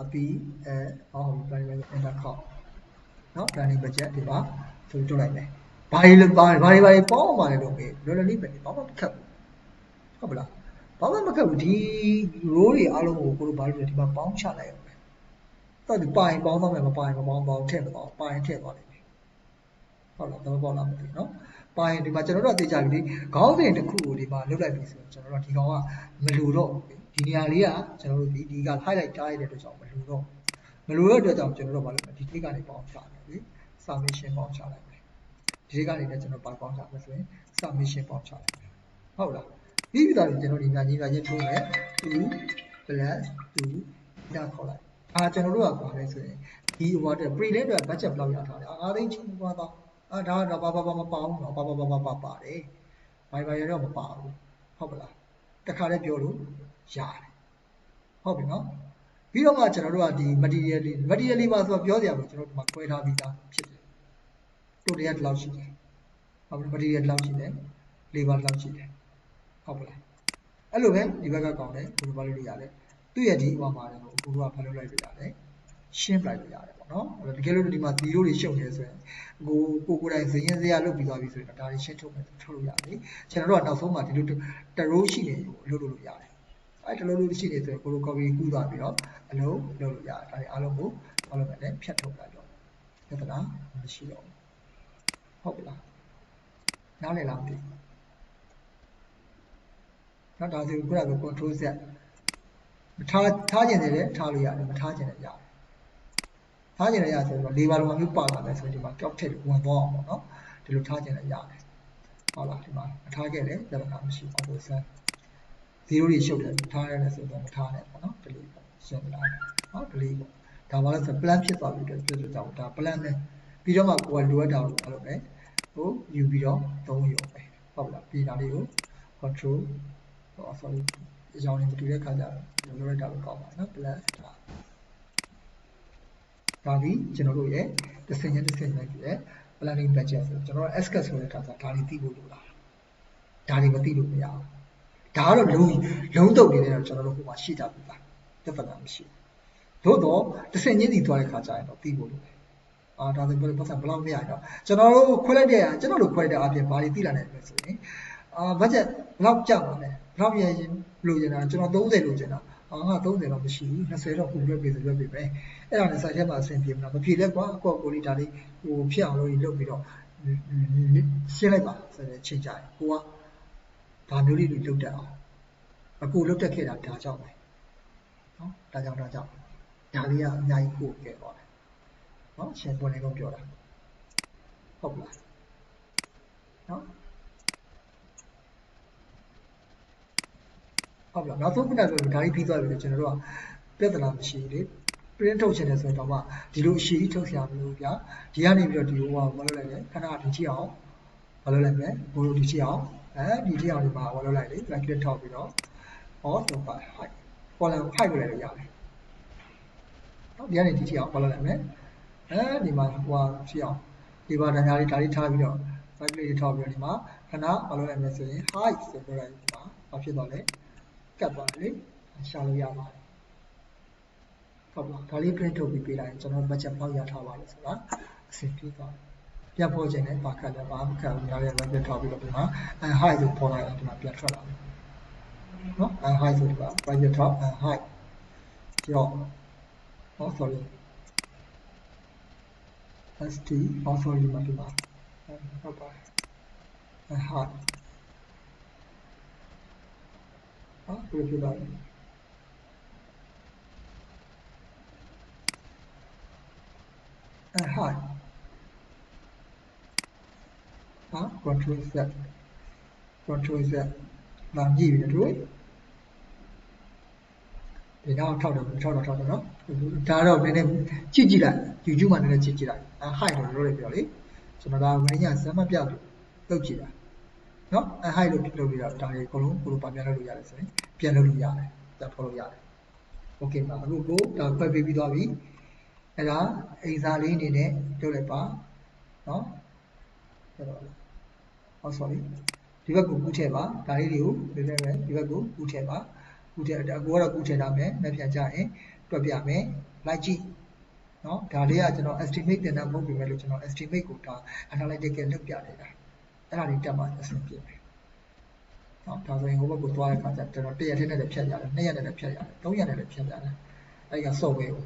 အပီဟော planning budget enter ခေါက်နော် planning budget ဒီပါဆိုထုတ်လိုက်မယ်ဘာတွေပေါင်းပါလဲလို့ပဲလော်လေးပဲဘာမှမခက်ဘူးဟုတ်ပလားဘာမှမခက်ဘူးဒီ row တွေအားလုံးကိုကိုတို့ဘာလို့လဲဒီမှာပေါင်းချလိုက်ရမယ်တော့ဒီပိုင်ပေါင်းသွားမယ်မပိုင်မပေါင်းထည့်မသွားပိုင်ထည့်သွားလိမ့်မယ်ဟုတ်လားတော့ပေါင်းလာမသိနော်ပိုင်ဒီမှာကျွန်တော်တို့အသေးချာပြီခေါင်းစဉ်တစ်ခုကိုဒီမှာလုပ်လိုက်ပြီဆိုတော့ကျွန်တော်တို့ဒီကောင်ကမလိုတော့ဒီနေရာလေးကကျွန်တော်တို့ဒီက highlight ထားရတဲ့အတွက်ကြောင့်မလိုတော့အတွက်ကြောင့်ကျွန်တော်တို့ဘာလို့ဒီထိပ်ကနေပေါင်းချတယ်လေ submission ပေါင်းချလိုက်မယ်ဒီထိပ်ကနေလည်းကျွန်တော်ပေါင်းချမယ်ဆိုရင် submission ပေါင်းချလိုက်မယ်ဟုတ်လားပြီးပြီတော့ကျွန်တော်ဒီညာချင်းထိုးမယ်2 plus 2ဒါခေါ်လိုက်ကျွန်တော်တို့ကပါလဲဆိုရင်ဒီဟိုတဲ့ pre-lit အတွက် budget ဘယ်လောက်ရထားလဲ9သိန်းချင်းသွားတော့ဒါတော့ဘာမပါဘူးနော်ဘာပါတယ်ဘာရတော့မပါဘူးဟုတ်ပလားတခါလည်းပြောလို့ရတယ်ဟုတ်ပြီနော်ပြီးတော့မှကျွန်တော်တို့ကဒီ material မှာဆိုတော့ပြောစရာမလိုကျွန်တော်တို့ဒီမှာခွဲထားပြီးသားဖြစ်တယ်တိုတယ်ကဒီလောက်ရှိတယ်ဟုတ်ပြီ material ဒီလောက်ရှိတယ် labor ဒီလောက်ရှိတယ်ဟုတ်ပလားအဲ့လိုပဲဒီဘက်ကကောင်းတယ်ဘယ်လိုဘာလို့လို့ရလဲသူ့ရဲ့ဒီဟိုမှာလည်းကိုကဘာလို့လိုက်လို့ရလဲရှင်းပြလိုက်လို့ရတယ်ပေါ့နော်တကယ်လို့ဒီမှာ0တွေရှုပ်နေဆိုရင်ကိုယ်တိုင်ဇင်းရင်စရာလုပ်ပြီးသွားပြီဆိုရင်ဒါတွေရှင်းထုတ်လို့ရတယ်ကျွန်တော်တို့ကနောက်ဆုံးမှာဒီလိုတရိုးရှိနေကိုလုပ်လို့ရတယ်အဲ့တလို့ရှိနေဆိုရင်ကိုလို copy ကူးသွားပြီးတော့အလုံးလုပ်လို့ရတယ်ဒါတွေအားလုံးကိုဘာလို့လဲဖြတ်ထုတ်လိုက်တော့ပြဿနာမရှိတော့ဟုတ်ပြီလားနားလည်လားမသိဘူးနော်ဒါဆိုခုနက control Z ထားကျင်တယ်ထားလို့ရတယ်မထားကျင်တယ်ရတယ်ထားကျင်တယ်ရဆိုတော့ labor လိုမျိုးပါလာမယ်ဆိုရင်ဒီမှာ calc ထည့်ဝင်သွားအောင်ပေါ့နော်ဒီလိုထားကျင်တယ်ရတယ်ဟုတ်လားဒီမှာမထားခဲ့တယ်ပြဿနာမရှိဘူး auto send 0တွေရှုပ်တယ်ထားရတယ်ဆိုတော့မထားနဲ့ပေါ့နော် delete ပေါ့ရှင်းလားနော် delete ပေါ့ဒါမှလည်းဆို plan ဖြစ်သွားပြီအတွက်ပြကြောင်ဒါ plan နဲ့ပြီးတော့မှကိုယ်ကလိုအပ်တာကိုအဲ့လိုပဲဟိုယူပြီးတော့သုံးရုံပဲဟုတ်လားပြီးတာလေးကို control sorry အကြောင်းလေးမတူတဲ့ခါကျတော့လိုလိုက်တာလို့ကောက်ပါနော် plus ဒါပြီးကျွန်တော်တို့ရဲ့တစ်ဆင့်ချင်းရဲ့ planning budget ဆိုကျွန်တော်တို့ SCAS ဆိုတဲ့အခါကျဒါလေးသိဖို့လိုတာဒါတွေမသိလို့မရဘူး ဒါကတော့လုံးတုပ်နေတယ်တော့ကျွန်တော်တို့ဟိုမှာရှိတာပြီလားပြဿနာမရှိဘူးသို့တော့တစ်ဆင့်ချင်းစီသွားတဲ့ခါကျရင်တော့ပြီးဖို့လိုတယ်ဒါဆိုပတ်စံဘယ်လောက်မရတော့ကျွန်တော်တို့ခွဲလိုက်တဲ့ကျွန်တော်တို့ခွဲတဲ့အပြင်ဘာတွေသိလာနိုင်လဲဆိုရင်ဘတ်ဂျက်ဘယ်လောက်ကျပါလဲဘယ်လောက်ရရင်လိုချင်တာကျွန်တော်30လိုချင်တာငါ30တော့မရှိဘူး20တော့ကိုရွက်ပြီဆိုရွက်ပြီပဲအဲ့ဒါနဲ့စိုက်ထဲမှာအဆင်ပြေမလားမပြေလဲကွာကိုလေးဒါလေးဟိုဖြစ်အောင်လုပ်ပြီးတော့ရှင်းလိုက်ပါဆိုတဲ့ချိန်ကြရင်ကိုကဒါမျိုးလေးတွေလုပ်တတ်အောင်အခုလုပ်တတ်ခဲ့တာဒါကြောင့်ပဲနော်ဒါကြောင့်ဒါလေးကအများကြီးကိုကဲသွားတယ်နော်ရှင်းပွင့်လေးကိုပြောတာဟုတ်လားနော်ဟုတ်လားနောက်ဆုံးခုနကဆိုဒါလေးပြီးသွားပြီလေကျွန်တော်တို့ကပြဿနာမရှိဘူးလေ print ထုတ်ချင်တယ်ဆိုတော့မှဒီလိုအရှိကြီးထုတ်ဆရာမလို့ဗျာဒီကနေပြီးတော့ဒီလိုဟောမလုပ်လိုက်လေခဏဒီကြည့်အောင်မလုပ်လိုက်မယ်ဘိုးတို့ဒီကြည့်အောင်ဒီကြည့်အောင်ဒီမှာဟောလုပ်လိုက်လေ right click ထောက်ပြီးတော့ဟောတော့ပါ height column height ကိုလည်းရတယ်နော်ဒီကနေဒီကြည့်အောင်ဟောလုပ်လိုက်မယ်ဒီမှာဟိုကြည့်အောင်ဒီပါဒညာလေးဒါလေးထားပြီးတော့ right click ထောက်ပြီးတော့ဒီမှာခဏဟောလုပ်လိုက်မယ်ဆိုရင် height ဆိုပြောလိုက်ဒီမှာဘာဖြစ်သွားလဲကတ်သွားတယ်လေရှာလို့ရပါတယ်ဟုတ်ပါဒါလေး print ထုတ်ပြီးပေးလိုက်ရင်ကျွန်တော် budget ပေါက်ရထားပါလို့ဆိုတာအဆင်ပြေသွားတယ်ပြန်ပေါ်ခြင်းနဲ့ပါခတ်တယ်ပါမခတ်ဘူးညာလေး budget ထောက်ပြီးတော့ဒီမှာ high ဆိုပေါ်လာတယ်ဒီမှာပြန်ထွက်လာတယ်နော် high ဆိုဒီမှာ budget ထောက် high ကျော်sorry st sorry မှာဒီမှာဟုတ်ပါhigh ဘယ်လိုဖြစ်လာလဲhigh control z လာကြည့်ပြီတို့ဒီတော့ထောက်တော့နော်ဒါတော့နည်းနည်းကြည့်လိုက် YouTube မှာနည်းနည်းကြည့်လိုက်high တော့လို့ပြောလေကျွန်တော်ဒါမင်းညစမ်းမပြလို့လုပ်ကြည့်တာနော်high လို့လုပ်ပြီးတော့ဒါတွေအကုန်လုံးကိုလိုပါပြန်လုပ်လို့ရတယ်ဆိုရင်ပြန်လုပ်လို့ရတယ်ပြန်ဖော်လို့ရတယ်โอเคပါအခုကိုဒါခွဲပေးပြီးသွားပြီအဲ့ဒါအိမ်စာလေးအနေနဲ့လုပ်လိုက်ပါနော်အဲ့တော့ sorry ဒီဘက်ကိုကူးထည့်ပါဒါလေးတွေကိုဒီဘက်ကိုကူးထည့်ပါကူးထည့်အကိုကတော့ကူးထည့်ထားမယ်မပြန်ကြရင်တွက်ပြမယ်လိုက်ကြည့်နော်ဒါလေးကကျွန်တော် estimate တင်တာမဟုတ်ပြီမဲ့လို့ကျွန်တော် estimate ကိုဒါ analytical လုပ်ပြနေတာအဲ့ဒါလေးတက်မှအဆင်ပြေတယ်နော်ဒါဆိုရင်ဟိုဘက်ကိုသွားတဲ့အခါကျကျွန်တော်1ရက်ထဲနဲ့လည်းဖြတ်ရတယ်2ရက်နဲ့လည်းဖြတ်ရတယ်3ရက်နဲ့လည်းဖြတ်ရတယ်အဲ့ဒီက software ကို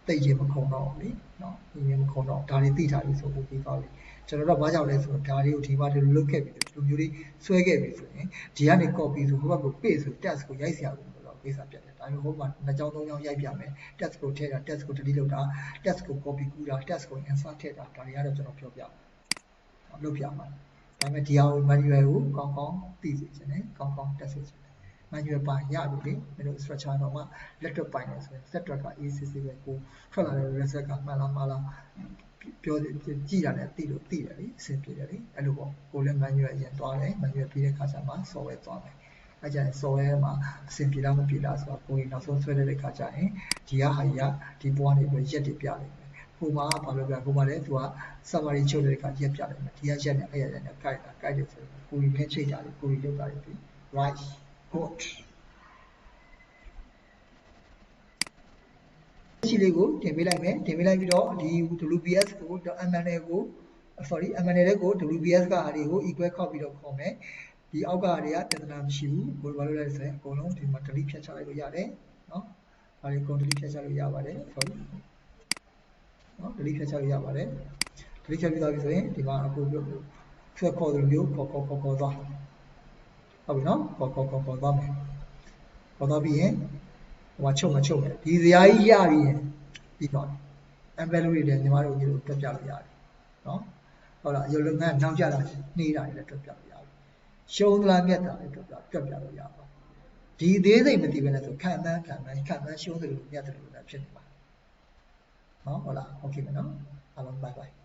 တိတ်ရင်မခုံတော့ဘူးလीနော်ဒီရင်မခုံတော့ဒါတွေသိထားပြီဆိုပြီးသွားပြီကျွန်တော်တို့ဘာကြောင့်လဲဆိုတော့ဒါတွေကိုဒီမှာဒီလိုလုပ်ခဲ့ပြီဒီလိုမျိုးလေးဆွဲခဲ့ပြီဆိုရင်ဒီကနေ copy ဆိုဟိုဘက်ကို paste ဆို text ကိုရိုက်စရာဘူးတော့ကိစ္စပြတ်တယ်ဒါမျိုးဟိုမှာ2ကြောင်း3ကြောင်းရိုက်ပြမယ် text ကိုထည့်တာ text ကို delete လုပ်တာ text ကို copy ကူးတာ text ကို insert ထည့်တာဒါတွေကတော့ကျွန်တော်ပြောပြလုပ်ပြမှာဒါပေမဲ့ဒီဟာကို manual ကိုကောင်းကောင်းသိစေချင်တယ်ကောင်းကောင်းတက်စေချင်တယ် manual ပိုင်ရပြီလေမင်းတို့ structure တော့မှ laptop ပိုင်တယ်ဆိုရင် set track က ECC ပဲကိုထွက်လာတဲ့ result ကမှန်လားမှားလားပြောကြည့်ရတယ်သိလို့သိတယ်လေအဆင်ပြေတယ်လေအဲ့လိုပေါ့ကိုလည်း manual အရင်သွားတယ် manual ပြီးတဲ့ခါကျမှ software သွားမယ်အဲ့ကျရင် software မှာအဆင်ပြေလားမပြေလားဆိုတော့ကိုယ်နောက်ဆုံးဆွဲတဲ့ခါကျရင်ဒီဟာဒီဘွားနေပြီးရက်တွေပြလိုက်မယ်ဟိုမှာဘာလို့ပြဟိုမှာလည်းသူက summary ချုပ်တဲ့ခါရက်ပြလိုက်မယ်ဒီကရက်နဲ့အဲ့ရက်နဲ့ကိုက်တယ်ဆိုတော့ကိုယ်ကြီးနဲ့ချိန်တာလေကိုယ်ကြီးလုပ်တာလေ right good ရှိလေးကိုတင်ပေးလိုက်မယ်တင်ပေးလိုက်ပြီးတော့ဒီ WPS ကို MNL ကို sorry MNL ကို WPS ကဟာတွေကို equal ခောက်ပြီးတော့ခေါ်မယ်ဒီအောက်ကတွေကပြဿနာမရှိဘူးကိုယ်ဘာလို့လဲဆိုရင်အကုန်လုံးဒီမှာ delete ဖြတ်ချလိုက်လို့ရတယ်နော်ဒါလေးကို delete ဖြတ်ချလို့ရပါတယ် sorry နော် delete ဖြတ်ချလို့ရပါတယ် delete ဖြတ်ပြီးသွားပြီဆိုရင်ဒီမှာအခုဆွဲခေါ်တယ်မျိုးခေါ်သွားဟုတ်ပြီနော်ခေါ်သွားမယ်ခေါ်သွားပြီးရင်ဟိုမှာချုပ်မယ်ဒီဇာကြီးရပြီးရင်ပြီးတော့ envelope တွေလည်းညီမတို့ကြီးတို့တွက်ပြလို့ရတယ်နော်ဟုတ်လားရုပ်လုပ်ငန်းနောက်ကျတာနှေးတာတွေလည်းတွက်ပြလို့ရတယ်ရှုံးသလားမြတ်တာလည်းတွက်ပြလို့ရပါဒီသေးစိတ်မသိဘဲနဲ့ဆိုခံမှန်းရှုံးတယ်လို့မြတ်တယ်လို့လည်းဖြစ်နေပါနော်ဟုတ်လားโอเคမယ်နော်အားလုံး bye bye